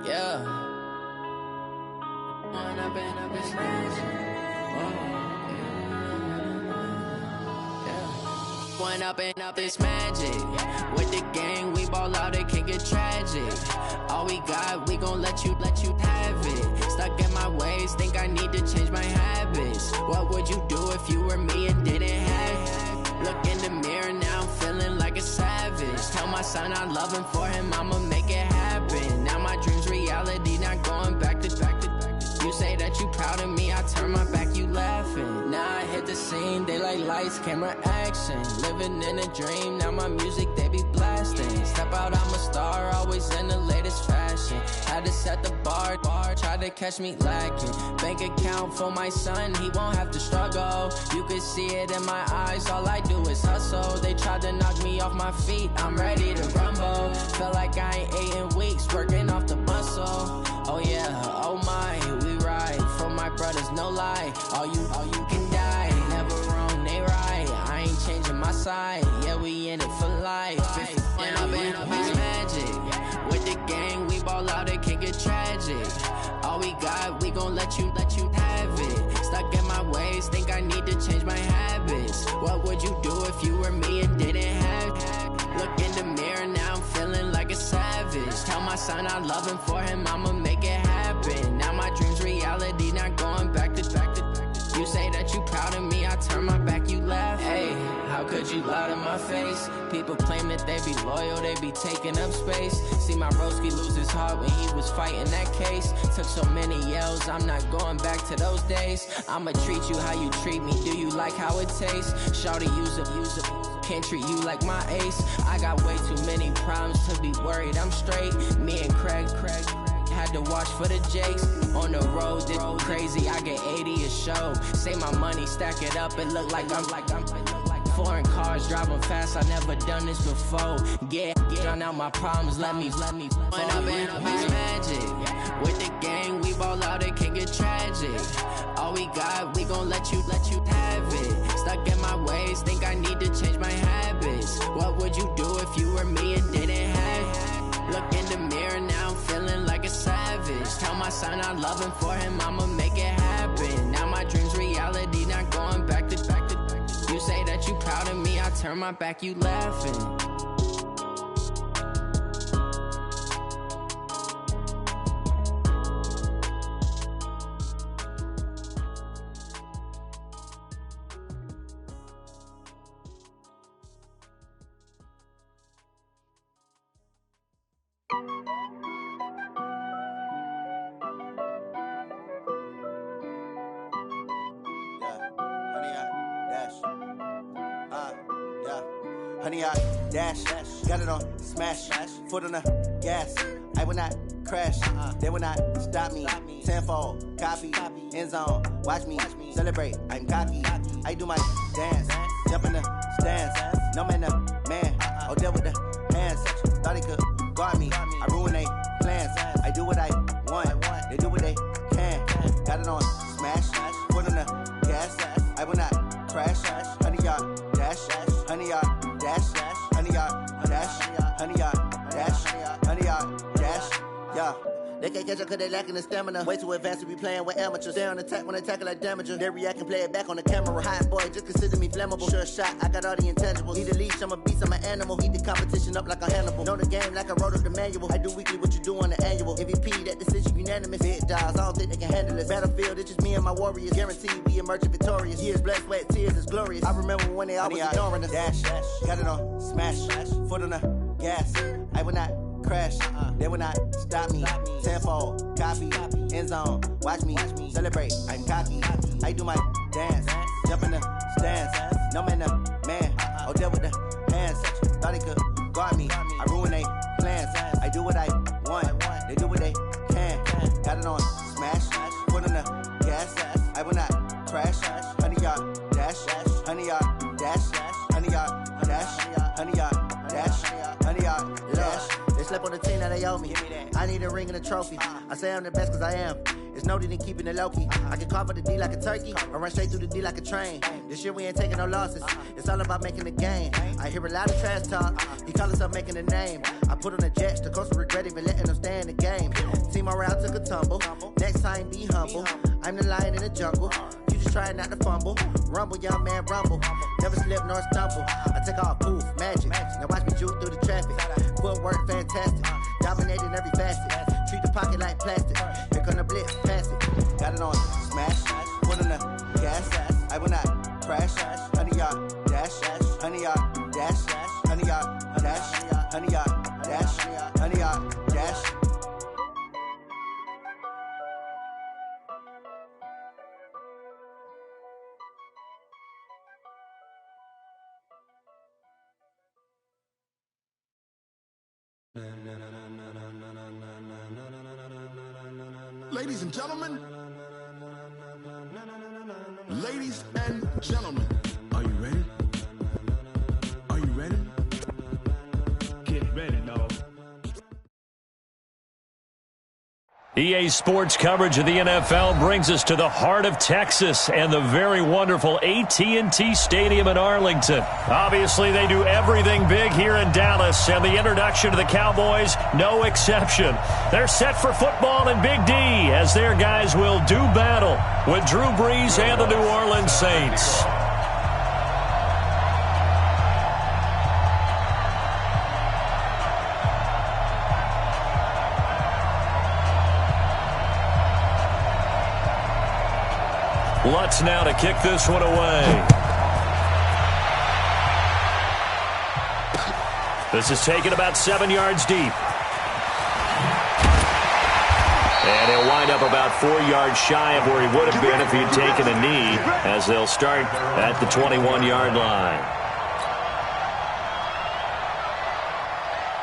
Yeah. Going up and up this magic. With the gang, we ball out, it can get tragic. All we got, we gon' let you have it. Stuck in my ways, think I need to change my habits. What would you do if you were me and didn't have it? Look in the mirror, now I'm feeling like a savage. Tell my son I love him, for him I'ma make it happen. Now my dream's reality, not going back to. You say that you proud of me, I turn my back, you laughing. Now I hit the scene, they like lights, camera, action. Living in a dream, now my music, they be blasting. Step out, I'm a star, always in the latest fashion. Had to set the bar, try to catch me lacking. Bank account for my son, he won't have to struggle. You can see it in my eyes, all I do is hustle. They tried to knock me off my feet, I'm ready to rumble. Felt like I ain't ate in weeks, working off the muscle. Oh yeah, oh my, we ride for my brothers, no lie. All you can die, never wrong, they right. I ain't changing my side, yeah, we in it for life. When up is magic. With the gang, we ball out, it can get tragic. All we got, we gon' let you have it. Stuck in my ways, think I need to change my habits. What would you do if you were me and didn't have it? Look in the mirror, now I'm feeling like a savage. Tell my son I love him, for him I'ma make it happen. Now my dream's reality, not going back to. You say that you proud of me, I turn my back, you laugh. Hey, how could you lie to my face? People claim that they be loyal, they be taking up space. See my broski lose his heart when he was fighting that case. Took so many yells, I'm not going back to those days. I'ma treat you how you treat me, do you like how it tastes? Shawty, use it. Can't treat you like my ace. I got way too many problems to be worried, I'm straight. Me and Craig had to watch for the Jakes. On the road, did crazy, I get 80 a show. Say my money, stack it up, it look like I'm foreign cars, driving fast, I never done this before. Get on out my problems, let me fall up in this magic. With the gang, we ball out, it can get tragic. All we got, we gon' let you have it. Stuck in my ways, think I need to change my habits. What would you do if you were me and didn't have it? Look in the mirror, now I'm feeling like a savage. Tell my son I love him, for him I'ma make it happen. Now my dream's reality, not going back to. You say that you proud of me, I turn my back, you laughing. Honey, I dash, got it on smash, foot on the gas. I will not crash, they will not stop me. Tenfold, copy, end zone, watch me celebrate. I'm cocky, I do my dance, jump in the stands. No man, man, oh, deal with the hands. Thought he could guard me, I ruin they plans. I do what I want, they do what they can. Got it on smash, foot on the gas. I will not crash, honey, y'all dash, honey, y'all dash, honey, y'all dash, honey, y'all dash, honey, y'all dash, yeah. They can't catch up cause they lacking the stamina. Way too advanced to be playing with amateurs. Stay on attack when attack like damager. They react and play it back on the camera. Hot boy, just consider me flammable. Sure shot, I got all the intangibles. Need a leash, I'm a beast, I'm an animal. Eat the competition up like a Hannibal. Know the game like I wrote up the manual. I do weekly what you do on the annual. MVP, that decision unanimous. Big dogs, I don't think they can handle this. Battlefield, it's just me and my warriors. Guaranteed we emerging victorious. Years, blood, sweat, tears, is glorious. I remember when they always ignoring us. Dash, got it on smash, foot on the gas. I will not crash, they will not stop me. Tenfold, copy, end zone, watch me celebrate. I'm cocky, I do my dance, jump in the stands. No man, oh, deal with the hands. Thought he could guard me, I ruin they plans. I do what I want, they do what they can. Got it on smash, foot on the gas. I will not crash, honey, y'all dash, honey, y'all dash, honey, y'all dash, honey, y'all dash, honey, y'all dash. They slept on the team that they owe me. I need a ring and a trophy. I say I'm the best cause I am. It's noted in keeping it low-key. I can carve up the D like a turkey or run straight through the D like a train. This year we ain't taking no losses. It's all about making the game. I hear a lot of trash talk. He call himself making a name. I put on the Jets. The coach will regret even letting them stay in the game. Team morale took a tumble. Next time be humble. I'm the lion in the jungle. You just try not to fumble. Rumble, young man, rumble. Never slip nor stumble. I take off, poof, magic. Now watch me juke through the traffic. Footwork fantastic. Dominating every facet. Treat the pocket like plastic. Here come the blitz, pass it. Got it on smash. Foot on the gas. I will not crash. Honey, y'all dash. Honey, y'all dash. Honey, y'all dash. Honey, y'all dash. Honey, y'all dash. Ladies and gentlemen, ladies and gentlemen, are you ready? Are you ready? Get ready, dog. EA Sports coverage of the NFL brings us to the heart of Texas and the very wonderful AT&T Stadium in Arlington. Obviously, they do everything big here in Dallas, and the introduction to the Cowboys, no exception. They're set for football in Big D as their guys will do battle with Drew Brees and the New Orleans Saints. Lutz now to kick this one away. This is taken about 7 yards deep. And he'll wind up about 4 yards shy of where he would have been if he'd taken a knee, as they'll start at the 21-yard line.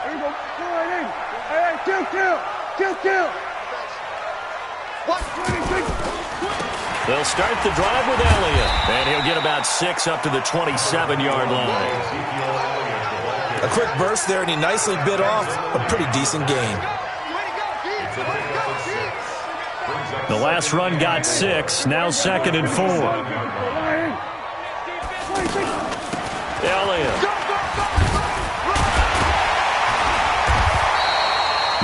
There you go. Go right in. Hey, kill. They'll start the drive with Elliott, and he'll get about 6 up to the 27-yard line. A quick burst there, and he nicely bit off a pretty decent gain. The last run got 6, now 2nd and 4. Elliott.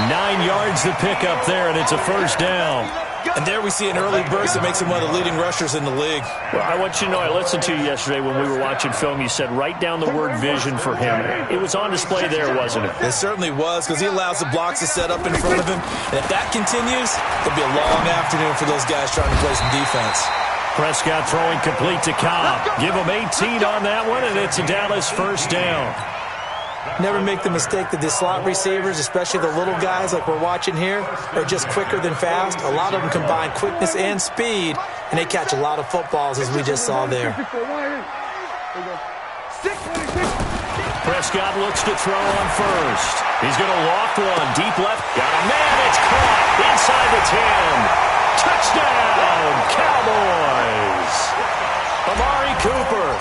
9 yards to pick up there, and it's a first down. And there we see an early burst that makes him one of the leading rushers in the league. Well, I want you to know, I listened to you yesterday when we were watching film. You said write down the word vision for him. It was on display there, wasn't it? It certainly was, because he allows the blocks to set up in front of him. And if that continues, it'll be a long afternoon for those guys trying to play some defense. Prescott throwing complete to Cobb. Give him 18 on that one, and it's a Dallas first down. Never make the mistake that the slot receivers, especially the little guys like we're watching here, are just quicker than fast. A lot of them combine quickness and speed, and they catch a lot of footballs, as we just saw there. Prescott looks to throw on first. He's going to loft one. Deep left. Got a man. It's caught inside the 10. Touchdown, Cowboys. Amari Cooper,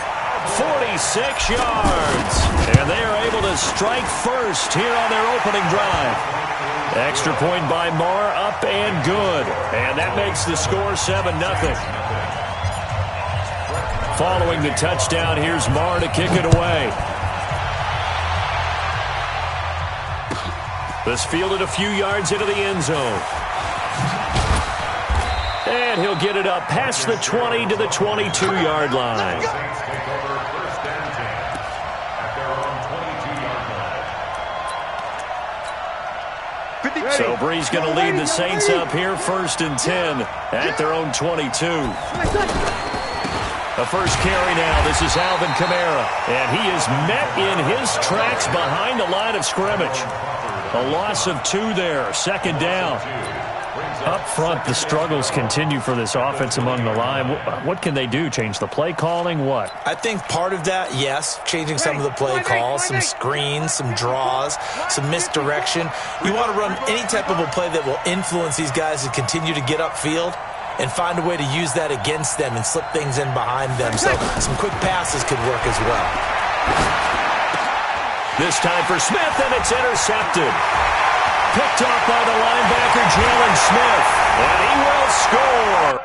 46 yards. And they are able to strike first here on their opening drive. Extra point by Marr, up and good. And that makes the score 7-0. Following the touchdown, here's Marr to kick it away. This fielded a few yards into the end zone. And he'll get it up past the 20 to the 22-yard line. So Bree's going to lead the Saints up here 1st and 10 at their own 22. The first carry now. This is Alvin Kamara. And he is met in his tracks behind the line of scrimmage. A loss of 2 there. 2nd down. Up front, the struggles continue for this offense among the line. What can they do? Change the play calling? What? I think part of that, yes, changing some of the play calls, some screens, some draws, some misdirection. You want to run any type of a play that will influence these guys to continue to get upfield and find a way to use that against them and slip things in behind them. So some quick passes could work as well. This time for Smith, and it's intercepted. Picked off by the linebacker, Jalen Smith, and he will score.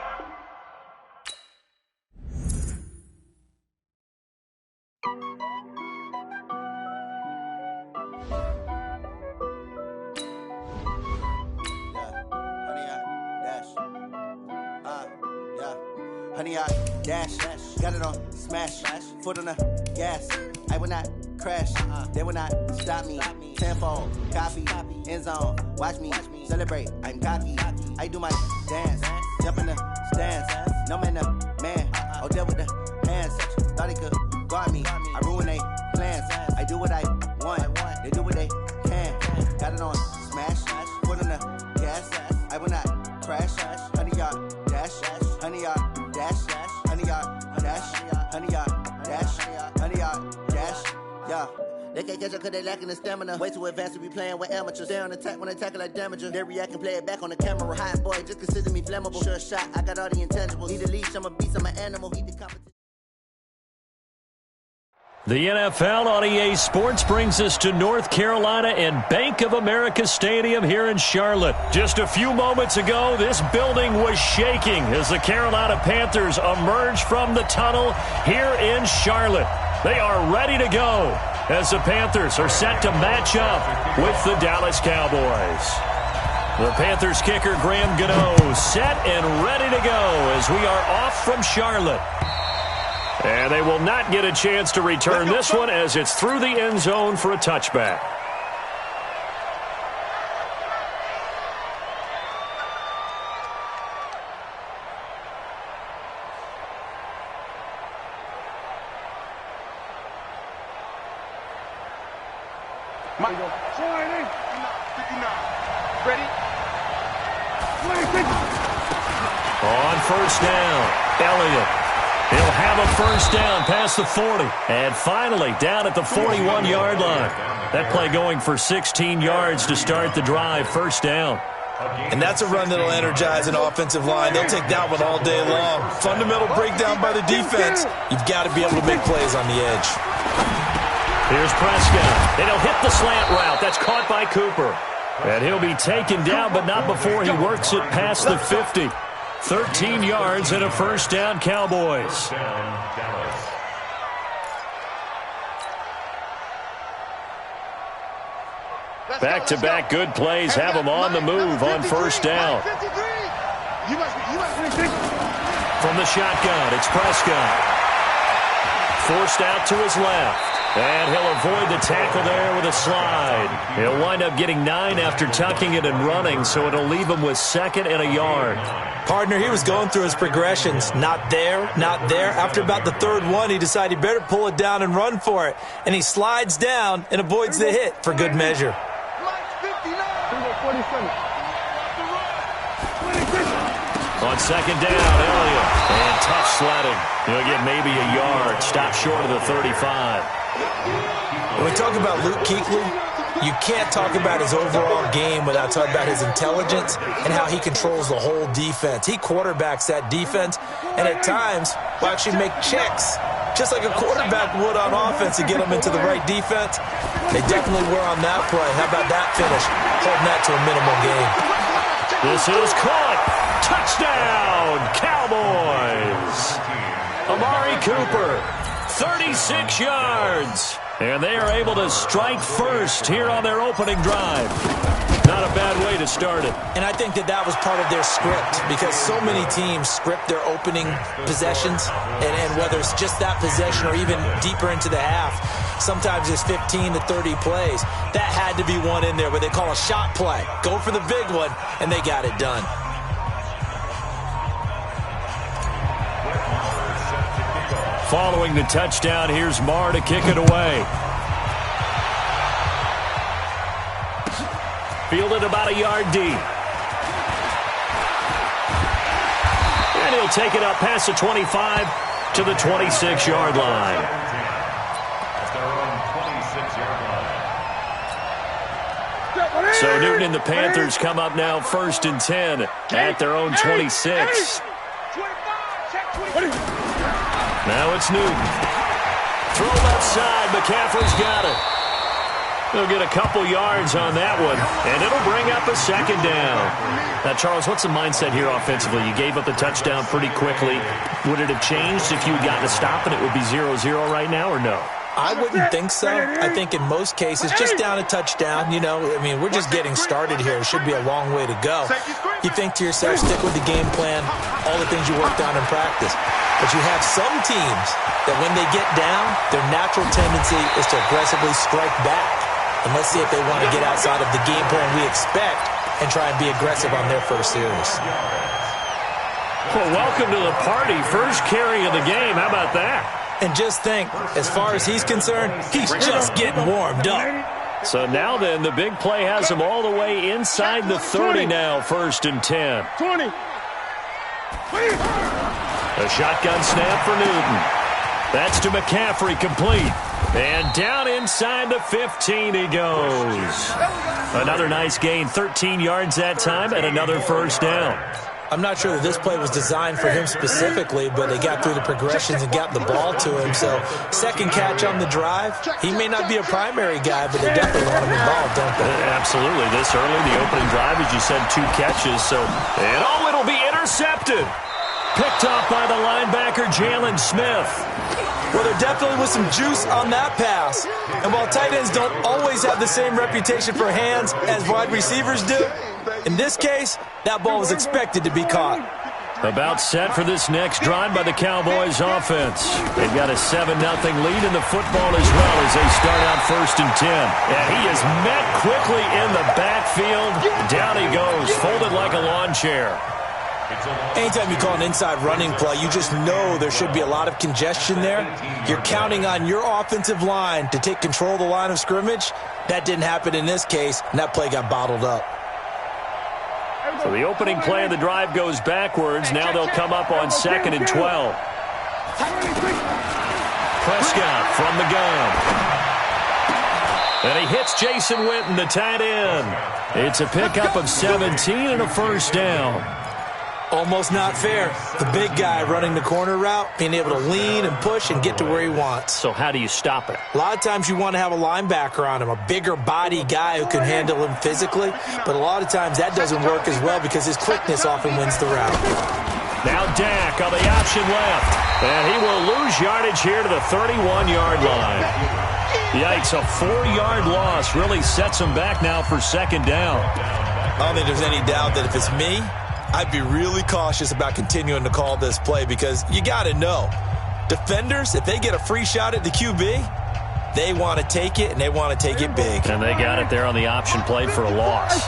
Honey, I dash, got it on smash, foot on the gas. I will not crash, they will not stop me. Tenfold, copy, end zone, watch me celebrate. I'm cocky, I do my dance, jump in the stands. No man, the man, oh, deal with the hands. Thought he could guard me, I ruin they plans. I do what I want, they do what they can. Got it on smash, foot on the gas. I will not crash, honey, y'all dash, honey, y'all dash, honey, y'all dash, honey, y'all dash, honey, y'all dash, yeah. They can't catch up cause they lacking the stamina. Way too advanced to be playing with amateurs. They on attack when they tackle like damager. They react and play it back on the camera. Hot boy, just consider me flammable. Sure shot, I got all the intangibles. Need a leash, I'm a beast, I'm an animal. Heat the competition. The NFL on EA Sports brings us to North Carolina and Bank of America Stadium here in Charlotte. Just a few moments ago, this building was shaking as the Carolina Panthers emerged from the tunnel here in Charlotte. They are ready to go as the Panthers are set to match up with the Dallas Cowboys. The Panthers kicker Graham Gano set and ready to go as we are off from Charlotte. And they will not get a chance to return this one as it's through the end zone for a touchback. Ready? On first down, Elliott. He'll have a first down past the 40. And finally, down at the 41-yard line. That play going for 16 yards to start the drive. First down. And that's a run that'll energize an offensive line. They'll take that one all day long. Fundamental breakdown by the defense. You've got to be able to make plays on the edge. Here's Prescott, and he'll hit the slant route. That's caught by Cooper. And he'll be taken down, but not before he works it past the 50. 13 yards and a first down, Cowboys. Back-to-back good plays have them on the move on first down. From the shotgun, it's Prescott. Forced out to his left. And he'll avoid the tackle there with a slide. He'll wind up getting 9 after tucking it and running, so it'll leave him with 2nd and a yard. Partner, he was going through his progressions. Not there, not there. After about the 3rd one, he decided he better pull it down and run for it. And he slides down and avoids the hit for good measure. On 2nd down, Elliott. And tough sledding. He'll get maybe a yard. Stop short of the 35. When we talk about Luke Kuechly, you can't talk about his overall game without talking about his intelligence and how he controls the whole defense. He quarterbacks that defense and at times will actually make checks, just like a quarterback would on offense to get them into the right defense. They definitely were on that play. How about that finish? Holding that to a minimal gain. This is caught. Touchdown, Cowboys. Amari Cooper, 36 yards. And they are able to strike first here on their opening drive. Not a bad way to start it. And I think that was part of their script, because so many teams script their opening possessions, and whether it's just that possession or even deeper into the half, sometimes it's 15 to 30 plays. That had to be one in there where they call a shot play. Go for the big one, and they got it done. Following the touchdown, here's Marr to kick it away. Fielded about a yard deep. And he'll take it up past the 25 to the 26-yard line. So Newton and the Panthers come up now 1st and 10 at their own 26. Now it's Newton. Throw left side. McCaffrey's got it. They'll get a couple yards on that one, and it'll bring up a 2nd down. Now, Charles, what's the mindset here offensively? You gave up the touchdown pretty quickly. Would it have changed if you had gotten a stop and it would be 0-0 right now, or no? I wouldn't think so. I think in most cases, just down a touchdown, we're just getting started here. It should be a long way to go. You think to yourself, stick with the game plan, all the things you worked on in practice. But you have some teams that when they get down, their natural tendency is to aggressively strike back. And let's see if they want to get outside of the game plan we expect and try and be aggressive on their first series. Well, welcome to the party. First carry of the game. How about that? And just think, as far as he's concerned, he's just getting warmed up. So now then, the big play has him all the way inside the 30 now, 1st and 10. 20. A shotgun snap for Newton. That's to McCaffrey, complete. And down inside the 15 he goes. Another nice gain, 13 yards that time, and another first down. I'm not sure that this play was designed for him specifically, but they got through the progressions and got the ball to him. So, 2nd catch on the drive. He may not be a primary guy, but they definitely want him involved, don't they? Absolutely. This early, the opening drive, as you said, 2 catches. And it'll be intercepted. Picked off by the linebacker, Jalen Smith. Well, there definitely was some juice on that pass. And while tight ends don't always have the same reputation for hands as wide receivers do, in this case, that ball was expected to be caught. About set for this next drive by the Cowboys offense. They've got a 7-0 lead in the football as well as they start out 1st and 10. And he is met quickly in the backfield. Down he goes, folded like a lawn chair. Anytime you call an inside running play, you just know there should be a lot of congestion there. You're counting on your offensive line to take control of the line of scrimmage. That didn't happen in this case, and that play got bottled up. So the opening play of the drive goes backwards. Now they'll come up on 2nd and 12. Prescott from the gun. And he hits Jason Witten, the tight end. It's a pickup of 17 and a first down. Almost not fair. The big guy running the corner route, being able to lean and push and get to where he wants. So how do you stop it? A lot of times you want to have a linebacker on him, a bigger body guy who can handle him physically. But a lot of times that doesn't work as well because his quickness often wins the route. Now Dak on the option left. And he will lose yardage here to the 31-yard line. Yikes, a 4-yard loss really sets him back now for second down. I don't think there's any doubt that if it's me, I'd be really cautious about continuing to call this play because you got to know, defenders, if they get a free shot at the QB, they want to take it, and they want to take it big. And they got it there on the option play for a loss.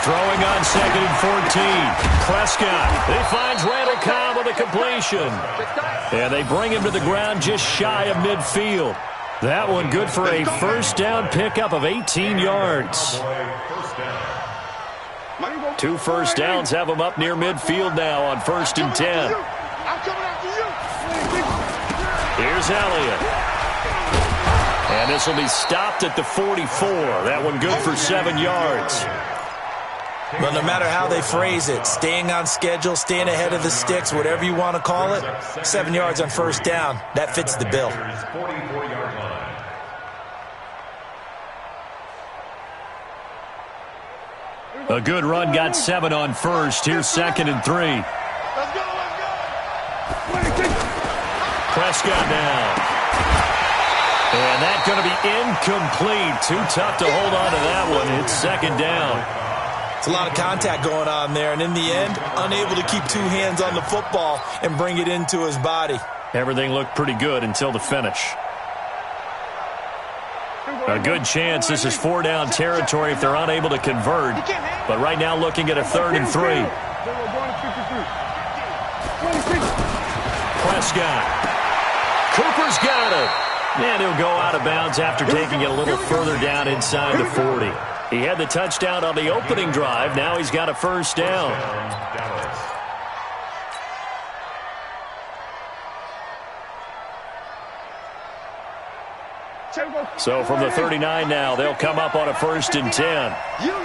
Throwing on 2nd and 14. Prescott. He finds Randall Cobb with a completion. And they bring him to the ground just shy of midfield. That one good for a first down pickup of 18 yards. 2 first downs have him up near midfield now on 1st and 10. Here's Elliott. And this will be stopped at the 44. That one good for 7 yards. But no matter how they phrase it, staying on schedule, staying ahead of the sticks, whatever you want to call it, 7 yards on first down, that fits the bill. A good run got 7 on first. Here's 2nd and 3. Prescott now. And that's going to be incomplete. Too tough to hold on to that one. It's 2nd down. It's a lot of contact going on there, and in the end, unable to keep 2 hands on the football and bring it into his body. Everything looked pretty good until the finish. A good chance this is 4-down territory if they're unable to convert. But right now looking at a 3rd and 3. Prescott. Cooper's got it. And he'll go out of bounds after taking it a little further down inside the 40. He had the touchdown on the opening drive. Now he's got a first down. So from the 39 now, they'll come up on a 1st and 10. They'll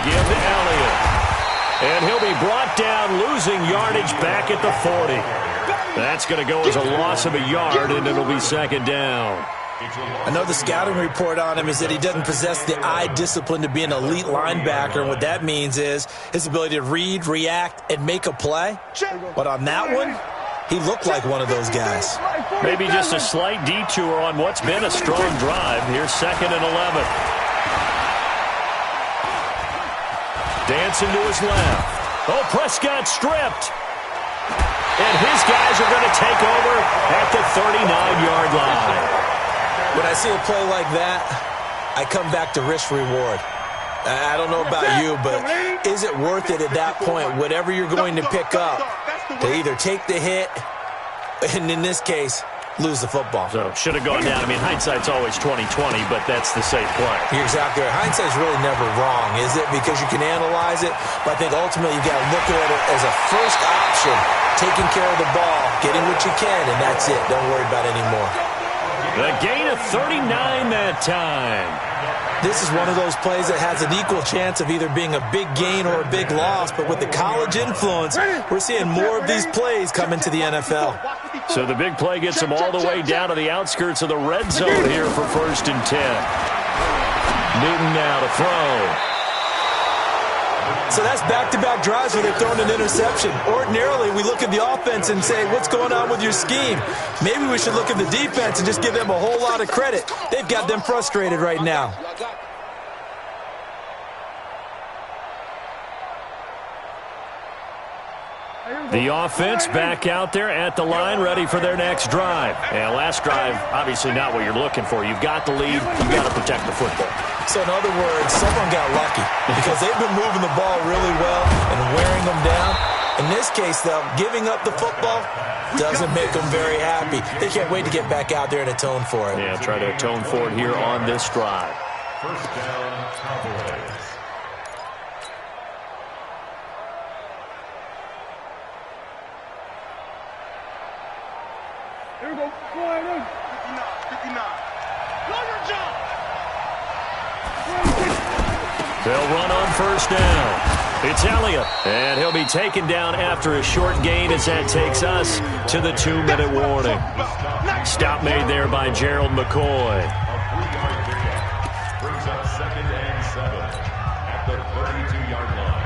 give to Elliott. And he'll be brought down, losing yardage back at the 40. That's going to go as a loss of a yard, and it'll be 2nd down. I know the scouting report on him is that he doesn't possess the eye discipline to be an elite linebacker, and what that means is his ability to read, react, and make a play. But on that one, he looked like one of those guys. Maybe just a slight detour on what's been a strong drive. Here's 2nd and 11. Dancing to his left. Oh, Prescott stripped. And his guys are going to take over at the 39-yard line. When I see a play like that, I come back to risk-reward. I don't know about you, but is it worth it at that point, whatever you're going to pick up, to either take the hit, and in this case, lose the football? So should have gone down. I mean, hindsight's always 20/20, but that's the safe play. You're exactly right. Hindsight's really never wrong, is it? Because you can analyze it, but I think ultimately you got to look at it as a first option, taking care of the ball, getting what you can, and that's it. Don't worry about it anymore. The gain of 39 that time. This is one of those plays that has an equal chance of either being a big gain or a big loss, but with the college influence, we're seeing more of these plays come into the NFL. So the big play gets them all the way down to the outskirts of the red zone here for 1st and 10. Newton now to throw. So that's back-to-back drives where they've thrown an interception. Ordinarily, we look at the offense and say, what's going on with your scheme? Maybe we should look at the defense and just give them a whole lot of credit. They've got them frustrated right now. The offense back out there at the line, ready for their next drive. And last drive, obviously not what you're looking for. You've got the lead. You've got to protect the football. So in other words, someone got lucky because they've been moving the ball really well and wearing them down. In this case, though, giving up the football doesn't make them very happy. They can't wait to get back out there and atone for it. Yeah, try to atone for it here on this drive. First down, Cowboys. They'll run on first down. It's Elliott, and he'll be taken down after a short gain as that takes us to the 2-minute warning. Stop made there by Gerald McCoy. Brings up 2nd and 7 at the 32-yard line.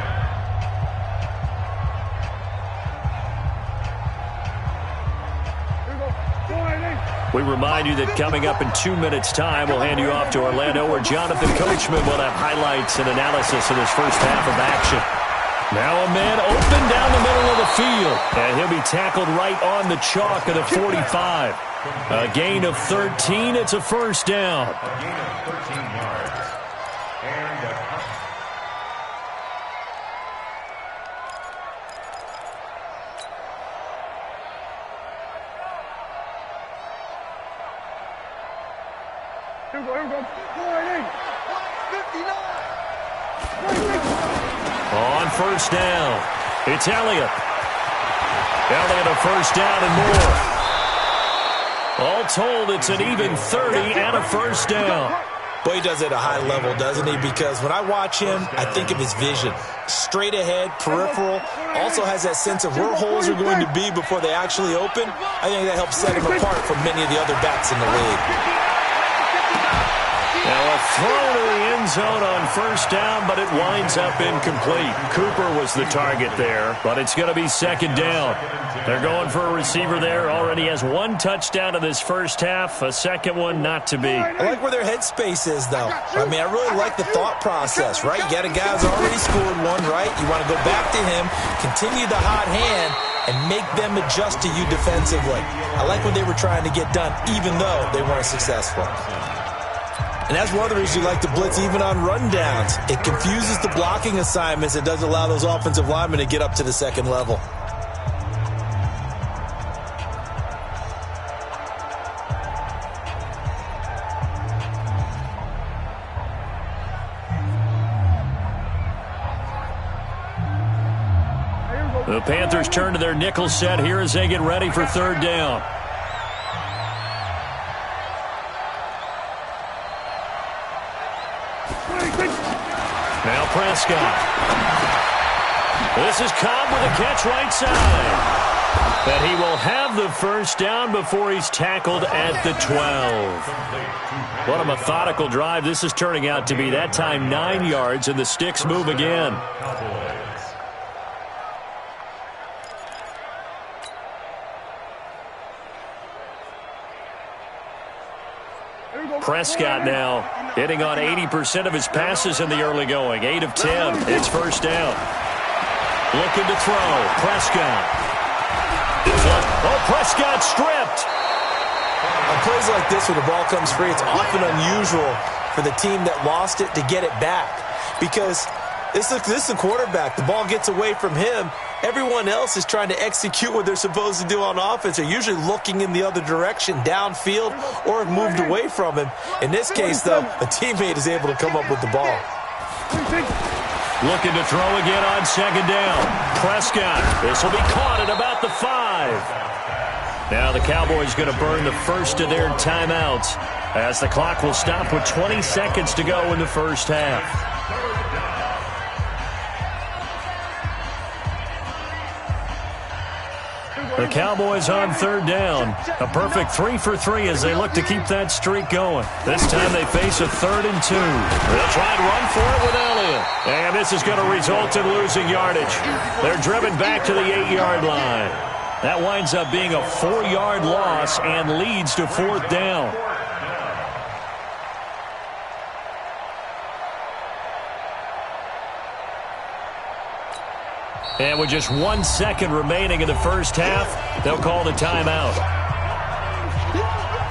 We remind you that coming up in 2 minutes' time, we'll hand you off to Orlando, where Jonathan Coachman will have highlights and analysis of this first half of action. Now a man open down the middle of the field, and he'll be tackled right on the chalk of the 45. A gain of 13. It's a first down. A gain of 13 yards. And a Here we go. 59. On first down, it's Elliott. Elliott a first down and more. All told, it's an even 30 and a first down. Boy, he does it at a high level, doesn't he? Because when I watch him, I think of his vision. Straight ahead, peripheral, also has that sense of where holes are going to be before they actually open. I think that helps set him apart from many of the other backs in the league. Now a throw to the end zone on first down, but it winds up incomplete. Cooper was the target there, but it's going to be second down. They're going for a receiver there. Already has one touchdown in this first half, a second one not to be. I like where their headspace is, though. I mean, I really like the thought process, right? You got a guy who's already scored one, right? You want to go back to him, continue the hot hand, and make them adjust to you defensively. I like what they were trying to get done, even though they weren't successful. And that's one of the reasons you like to blitz even on rundowns. It confuses the blocking assignments. It doesn't allow those offensive linemen to get up to the second level. The Panthers turn to their nickel set here as they get ready for third down. Now Prescott. This is Cobb with a catch right side. But he will have the first down before he's tackled at the 12. What a methodical drive this is turning out to be. That time 9 yards, and the sticks move again. Prescott now hitting on 80% of his passes in the early going. 8 of 10. It's first down. Looking to throw. Prescott. Oh, Prescott stripped. On plays like this, when the ball comes free, it's often unusual for the team that lost it to get it back. Because this is a quarterback. The ball gets away from him. Everyone else is trying to execute what they're supposed to do on offense. They're usually looking in the other direction, downfield, or have moved away from him. In this case, though, a teammate is able to come up with the ball. Looking to throw again on second down. Prescott. This will be caught at about the 5. Now the Cowboys going to burn the first of their timeouts as the clock will stop with 20 seconds to go in the first half. The Cowboys on third down. A perfect 3 for 3 as they look to keep that streak going. This time they face a 3rd and 2. They'll try and run for it with Elliott. And this is going to result in losing yardage. They're driven back to the 8-yard line. That winds up being a 4-yard loss and leads to 4th down. And with just 1 second remaining in the first half, they'll call the timeout.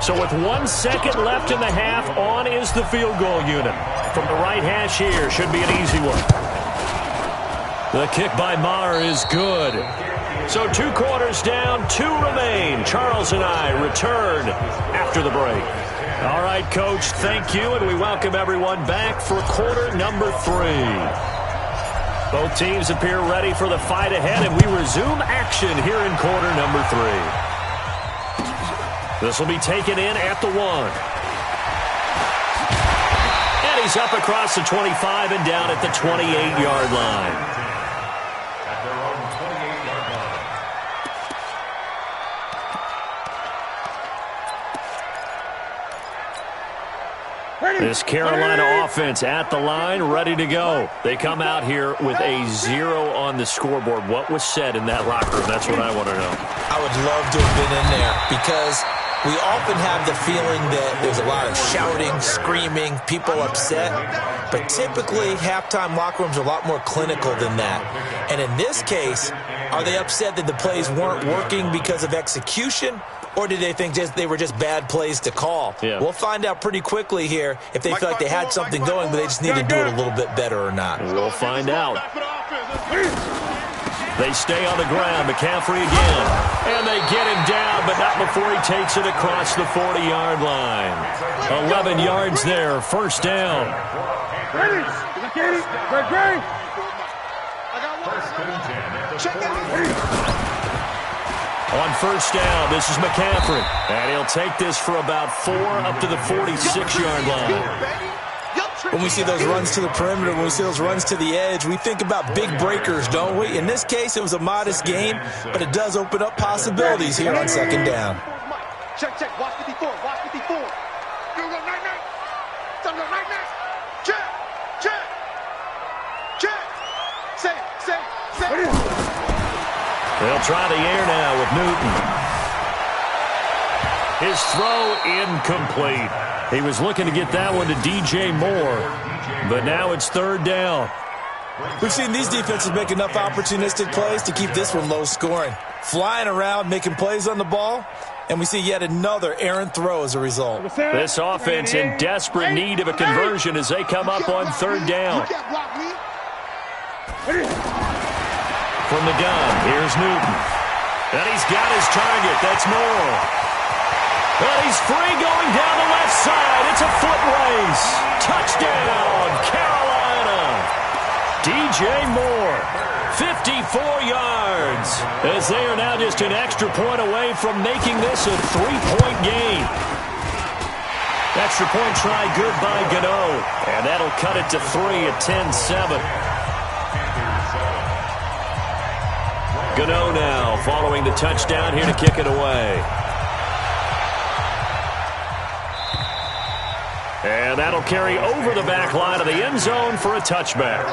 So with 1 second left in the half, on is the field goal unit. From the right hash here, should be an easy one. The kick by Maher is good. So 2 quarters down, 2 remain. Charles and I return after the break. All right, Coach, thank you, and we welcome everyone back for quarter number 3. Both teams appear ready for the fight ahead, and we resume action here in quarter number 3. This will be taken in at the 1. And He's up across the 25 and down at the 28-yard line. At their own 28-yard line. This Carolina offense at the line, ready to go. They come out here with a 0 on the scoreboard. What was said in that locker room? That's what I want to know. I would love to have been in there because we often have the feeling that there's a lot of shouting, screaming, people upset. But typically, halftime locker rooms are a lot more clinical than that. And in this case, are they upset that the plays weren't working because of execution? Or did they think they were just bad plays to call? Yeah. We'll find out pretty quickly here if they feel like they had something going, but they just need to do it a little bit better or not. We'll find out. They stay on the ground. McCaffrey again. And they get him down, but not before he takes it across the 40-yard line. 11 yards there, first down. On first down, this is McCaffrey. And he'll take this for about 4 up to the 46-yard line. When we see those runs to the perimeter, when we see those runs to the edge, we think about big breakers, don't we? In this case, it was a modest gain, but it does open up possibilities here on second down. Check, check. Watch 54. Watch 54. You go night-night. Tell them night-night. Check. Check. Check. Say. They'll try the air now with Newton. His throw incomplete. He was looking to get that one to DJ Moore, but now it's third down. We've seen these defenses make enough opportunistic plays to keep this one low scoring. Flying around, making plays on the ball, and we see yet another errant throw as a result. This offense in desperate need of a conversion as they come up on third down. From the gun, here's Newton. And he's got his target. That's Moore. And he's free going down the left side. It's a foot race. Touchdown, Carolina. DJ Moore, 54 yards. As they are now just an extra point away from making this a 3-point game. Extra point try good by Gano. And that'll cut it to 3 at 10-7. Gano now following the touchdown here to kick it away. And that'll carry over the back line of the end zone for a touchback.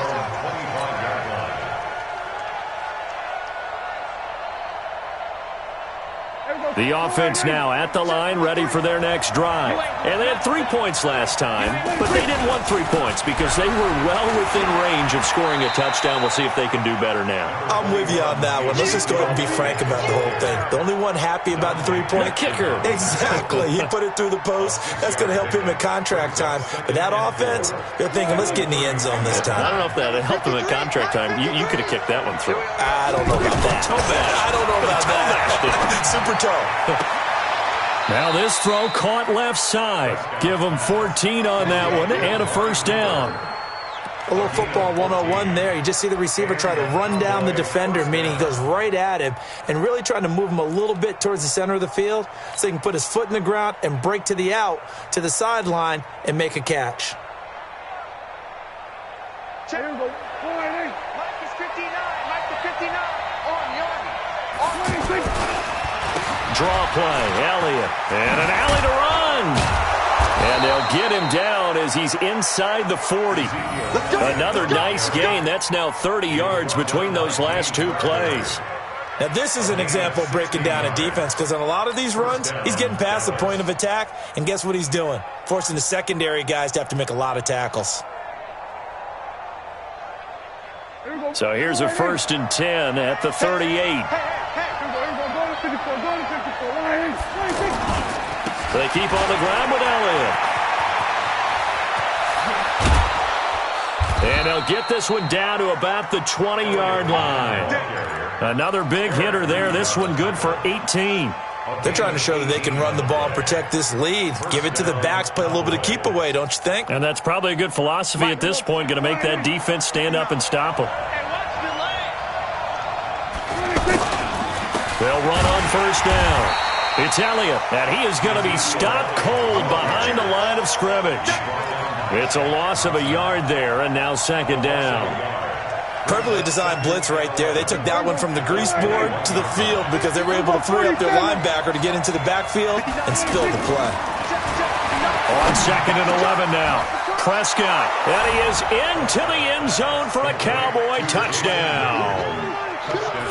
The offense now at the line, ready for their next drive. And they had 3 points last time, but they didn't want 3 points because they were well within range of scoring a touchdown. We'll see if they can do better now. I'm with you on that one. Let's just go ahead and be frank about the whole thing. The only one happy about the 3-point kicker. Exactly. He put it through the post. That's going to help him at contract time. But that offense, they're thinking, let's get in the end zone this time. I don't know if that helped him at contract time. You could have kicked that one through. I don't know about that. I don't know about that. Super toe. Now this throw caught left side. Give them 14 on that one and a first down. A little football 101 there. You just see the receiver try to run down the defender, meaning he goes right at him and really trying to move him a little bit towards the center of the field so he can put his foot in the ground and break to the out, to the sideline, and make a catch. Check. Here we go. Mike is 59. Mike is 59. On Yanni. On 26. Draw play, Elliott, and an alley to run. And they'll get him down as he's inside the 40. Another nice gain. That's now 30 yards between those last 2 plays. Now, this is an example of breaking down a defense because on a lot of these runs, he's getting past the point of attack, and guess what he's doing? Forcing the secondary guys to have to make a lot of tackles. So here's a 1st and 10 at the 38. They keep on the ground with Elliott. And they'll get this one down to about the 20-yard line. Another big hitter there. This one good for 18. They're trying to show that they can run the ball and protect this lead. Give it to the backs, play a little bit of keep away, don't you think? And that's probably a good philosophy at this point, going to make that defense stand up and stop them. They'll run on first down. It's Elliott, and he is going to be stopped cold behind the line of scrimmage. It's a loss of a yard there, and now second down. Perfectly designed blitz right there. They took that one from the grease board to the field because they were able to free up their linebacker to get into the backfield and spill the play. On 2nd and 11 now. Prescott, and he is into the end zone for a Cowboy touchdown.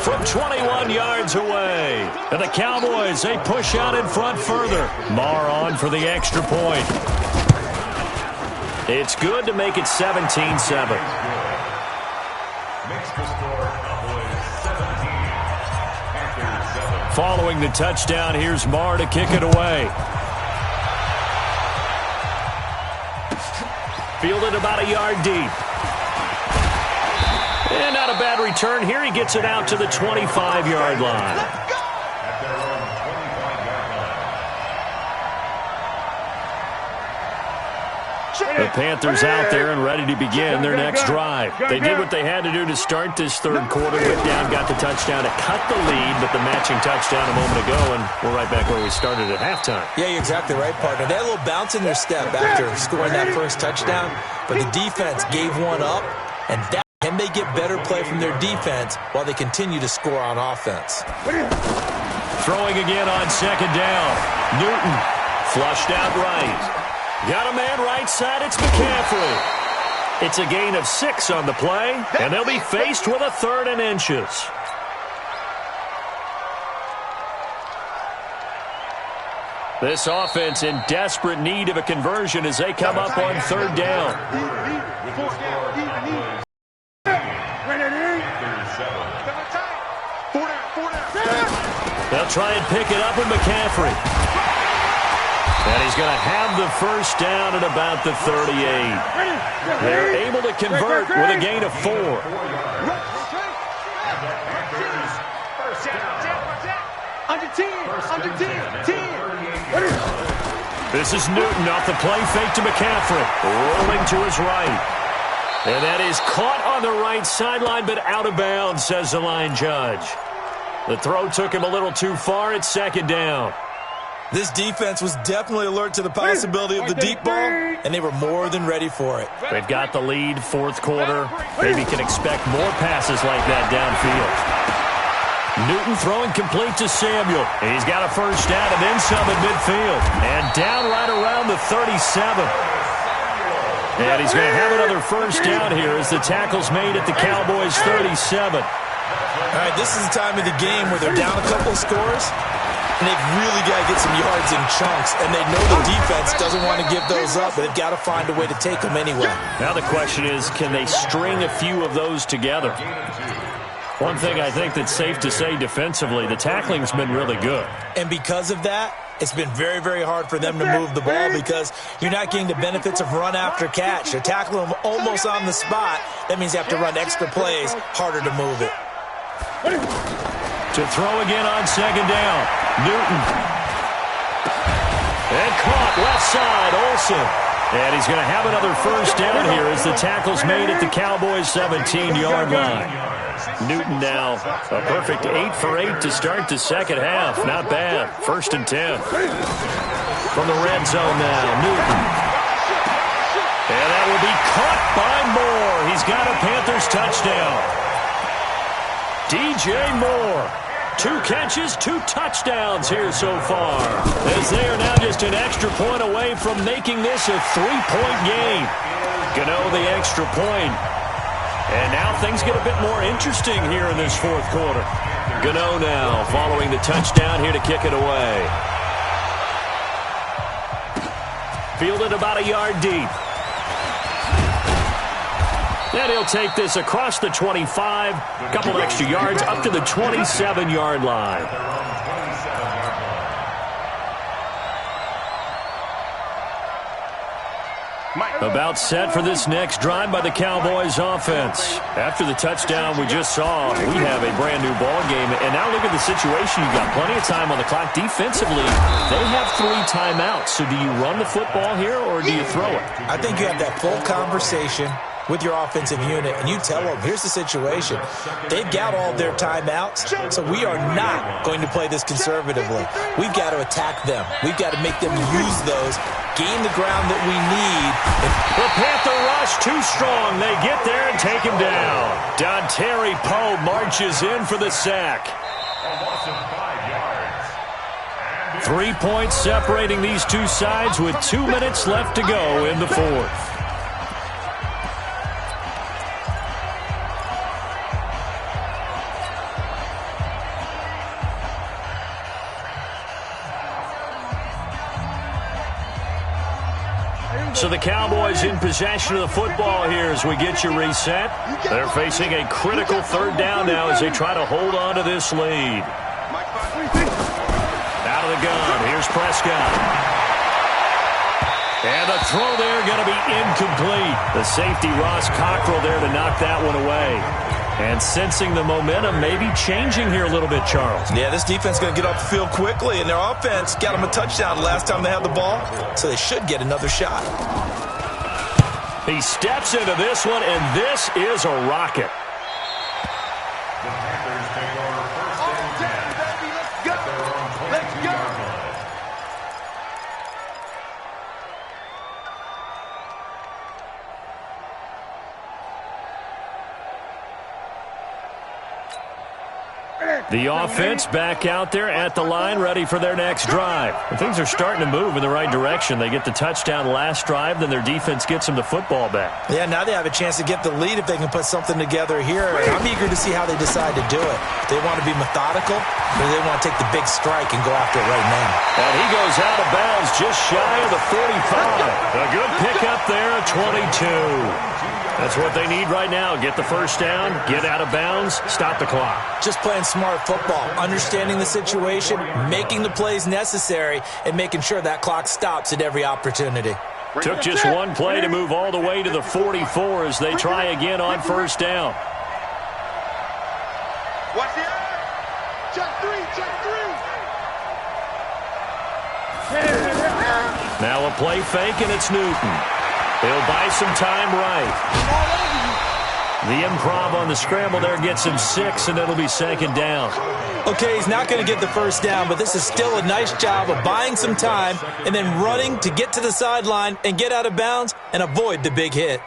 From 21 yards away. And the Cowboys, they push out in front further. Marr on for the extra point. It's good to make it 17-7. Following the touchdown, here's Marr to kick it away. Fielded about a yard deep. And not a bad return here. He gets it out to the 25-yard line. The Panthers out there and ready to begin their next drive. They did what they had to do to start this third quarter. Went down, got the touchdown to cut the lead, but the matching touchdown a moment ago, and we're right back where we started at halftime. Yeah, you're exactly right, partner. They had a little bounce in their step after scoring that first touchdown, but the defense gave one up, and that can they get better play from their defense while they continue to score on offense. Throwing again on second down. Newton flushed out right. Got a man right side, it's McCaffrey. It's a gain of 6 on the play, and they'll be faced with a 3rd and inches. This offense in desperate need of a conversion as they come up on 3rd down. They'll try and pick it up with McCaffrey. And he's going to have the first down at about the 38. They're able to convert with a gain of 4. Under 10. This is Newton off the play fake to McCaffrey. Rolling to his right. And that is caught on the right sideline, but out of bounds, says the line judge. The throw took him a little too far. It's second down. This defense was definitely alert to the possibility of the deep ball, and they were more than ready for it. They've got the lead, fourth quarter. Maybe can expect more passes like that downfield. Newton throwing complete to Samuel. He's got a first down and then some at midfield. And down right around the 37. And he's going to have another first down here as the tackle's made at the Cowboys' 37. All right, this is the time of the game where they're down a couple of scores. And they've really got to get some yards in chunks. And they know the defense doesn't want to give those up, but they've got to find a way to take them anyway. Now the question is, can they string a few of those together? One thing I think that's safe to say defensively, the tackling's been really good. And because of that, it's been very, very hard for them to move the ball because you're not getting the benefits of run after catch. You're tackling them almost on the spot. That means you have to run extra plays, harder to move it. To throw again on second down. Newton. And caught left side, Olsen. And he's going to have another first down here as the tackle's made at the Cowboys' 17-yard line. Newton now a perfect 8 for 8 to start the second half. Not bad. 1st and 10. From the red zone now, Newton. And that will be caught by Moore. He's got a Panthers touchdown. DJ Moore. 2 catches, 2 touchdowns here so far. As they are now just an extra point away from making this a 3-point game. Gano the extra point. And now things get a bit more interesting here in this fourth quarter. Gano now following the touchdown here to kick it away. Fielded about a yard deep. And he'll take this across the 25, a couple extra yards up to the 27-yard line. About set for this next drive by the Cowboys offense. After the touchdown we just saw, we have a brand new ball game. And now look at the situation. You've got plenty of time on the clock. Defensively, they have 3 timeouts. So do you run the football here or do you throw it? I think you have that full conversation with your offensive unit, and you tell them, here's the situation. They've got all their timeouts, so we are not going to play this conservatively. We've got to attack them. We've got to make them use those gain the ground that we need. The Panther rush too strong. They get there and take him down. Dontari Poe marches in for the sack. A loss of 5 yards. 3 points separating these two sides with 2 minutes left to go in the fourth. So the Cowboys in possession of the football here as we get you reset. They're facing a critical third down now as they try to hold on to this lead. Out of the gun, here's Prescott. And the throw there going to be incomplete. The safety Ross Cockrell there to knock that one away. And sensing the momentum maybe changing here a little bit, Charles. Yeah, this defense is going to get off the field quickly, and their offense got them a touchdown last time they had the ball, so they should get another shot. He steps into this one, and this is a rocket. The Panthers take over first and 10. At their own 22-yard line. The offense back out there at the line, ready for their next drive. And things are starting to move in the right direction. They get the touchdown last drive, then their defense gets them the football back. Yeah, now they have a chance to get the lead if they can put something together here. I'm eager to see how they decide to do it. They want to be methodical, or they want to take the big strike and go after it right now. And he goes out of bounds just shy of the 45. A good pickup there at 22. That's what they need right now. Get the first down, get out of bounds, stop the clock. Just playing smart football, understanding the situation, making the plays necessary, and making sure that clock stops at every opportunity. Took just one play to move all the way to the 44 as they try again on first down. Watch the eye. Check three. Now a play fake, and it's Newton. He'll buy some time right. The improv on the scramble there gets him 6, and it'll be second down. Okay, he's not going to get the first down, but this is still a nice job of buying some time and then running to get to the sideline and get out of bounds and avoid the big hit.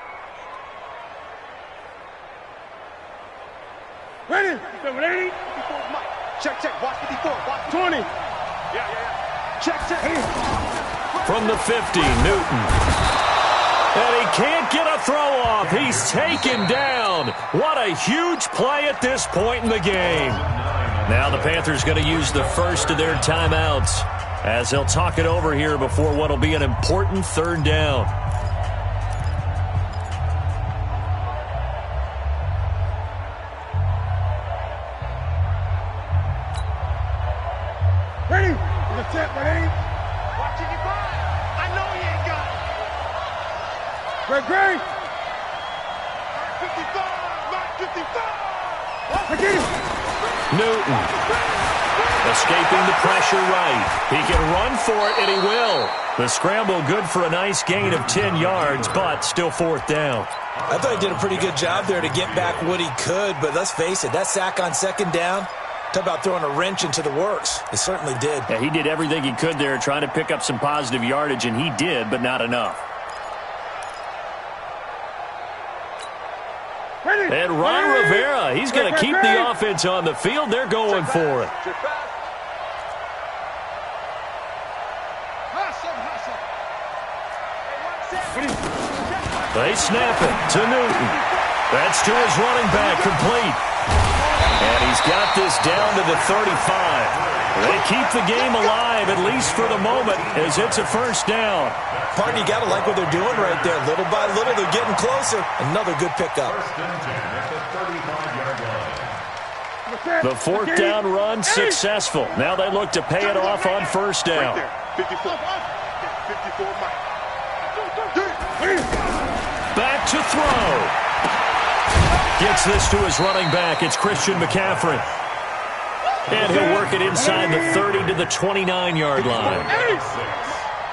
Ready? Check. Watch 54. Watch 20. Yeah. Check. From the 50, Newton. And he can't get a throw off. He's taken down. What a huge play at this point in the game. Now the Panthers going to use the first of their timeouts as they'll talk it over here before what will be an important third down. Ready? Ready? Watch it, I know he ain't got it. Great. 55. Newton escaping the pressure right. He can run for it, and he will. The scramble good for a nice gain of 10 yards, but still fourth down. I thought he did a pretty good job there to get back what he could, but let's face it, that sack on second down, talk about throwing a wrench into the works. It certainly did. Yeah, he did everything he could there trying to pick up some positive yardage, and he did, but not enough. And Ron Rivera, he's going to keep the offense on the field. They're going for it. They snap it to Newton. That's to his running back, complete. And he's got this down to the 35. They keep the game alive, at least for the moment, as it's a first down. Pardon, you got to like what they're doing right there. Little by little, they're getting closer. Another good pickup. The fourth down run successful. Now they look to pay it off on first down. 54. Back to throw. Gets this to his running back. It's Christian McCaffrey. And he'll work it inside the 30 to the 29-yard line.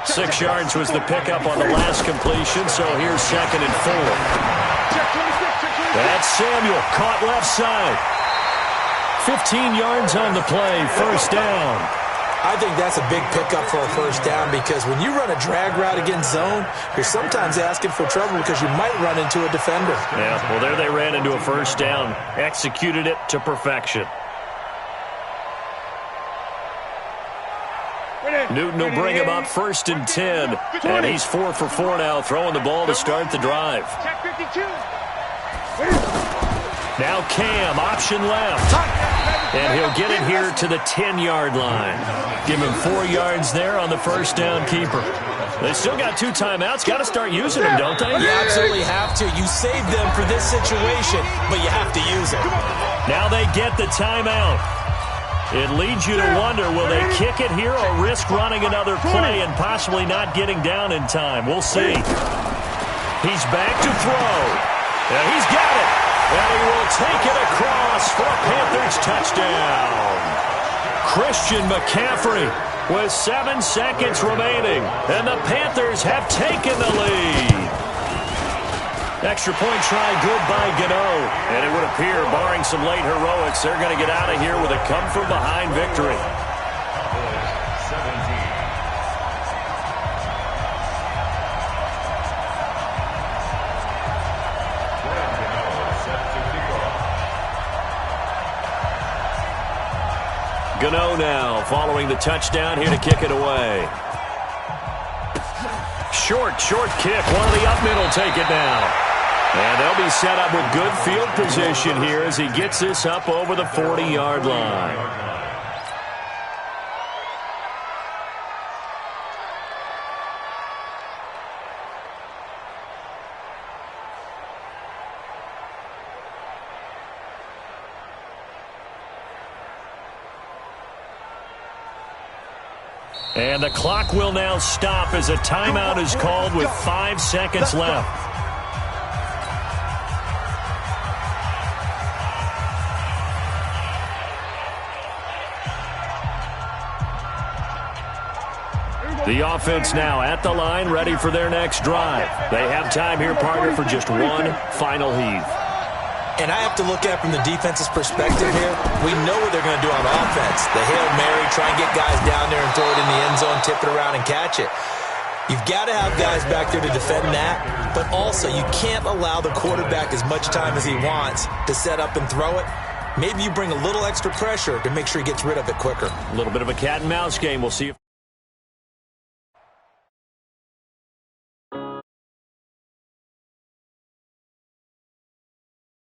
6 yards was the pickup on the last completion, so here's 2nd and 4. That's Samuel, caught left side. 15 yards on the play, first down. I think that's a big pickup for a first down because when you run a drag route against zone, you're sometimes asking for trouble because you might run into a defender. Yeah, well, there they ran into a first down, executed it to perfection. Newton will bring him up 1st and 10, and he's 4 for 4 now, throwing the ball to start the drive. Now Cam, option left, and he'll get it here to the 10-yard line. Give him 4 yards there on the first down keeper. They still got 2 timeouts. Got to start using them, don't they? You absolutely have to. You saved them for this situation, but you have to use them. Now they get the timeout. It leads you to wonder, will they kick it here or risk running another play and possibly not getting down in time? We'll see. He's back to throw. And he's got it. And he will take it across for a Panthers touchdown. Christian McCaffrey with 7 seconds remaining. And the Panthers have taken the lead. Extra point try good by Gano. And it would appear, barring some late heroics, they're going to get out of here with a come-from-behind victory. Gano now following the touchdown here to kick it away. Short kick. One of the up mid will take it now. And they'll be set up with good field position here as he gets this up over the 40-yard line. And the clock will now stop as a timeout is called with 5 seconds left. The offense now at the line, ready for their next drive. They have time here, partner, for just one final heave. And I have to look at it from the defense's perspective here. We know what they're going to do on offense. The Hail Mary, try and get guys down there and throw it in the end zone, tip it around and catch it. You've got to have guys back there to defend that, but also you can't allow the quarterback as much time as he wants to set up and throw it. Maybe you bring a little extra pressure to make sure he gets rid of it quicker. A little bit of a cat and mouse game. We'll see if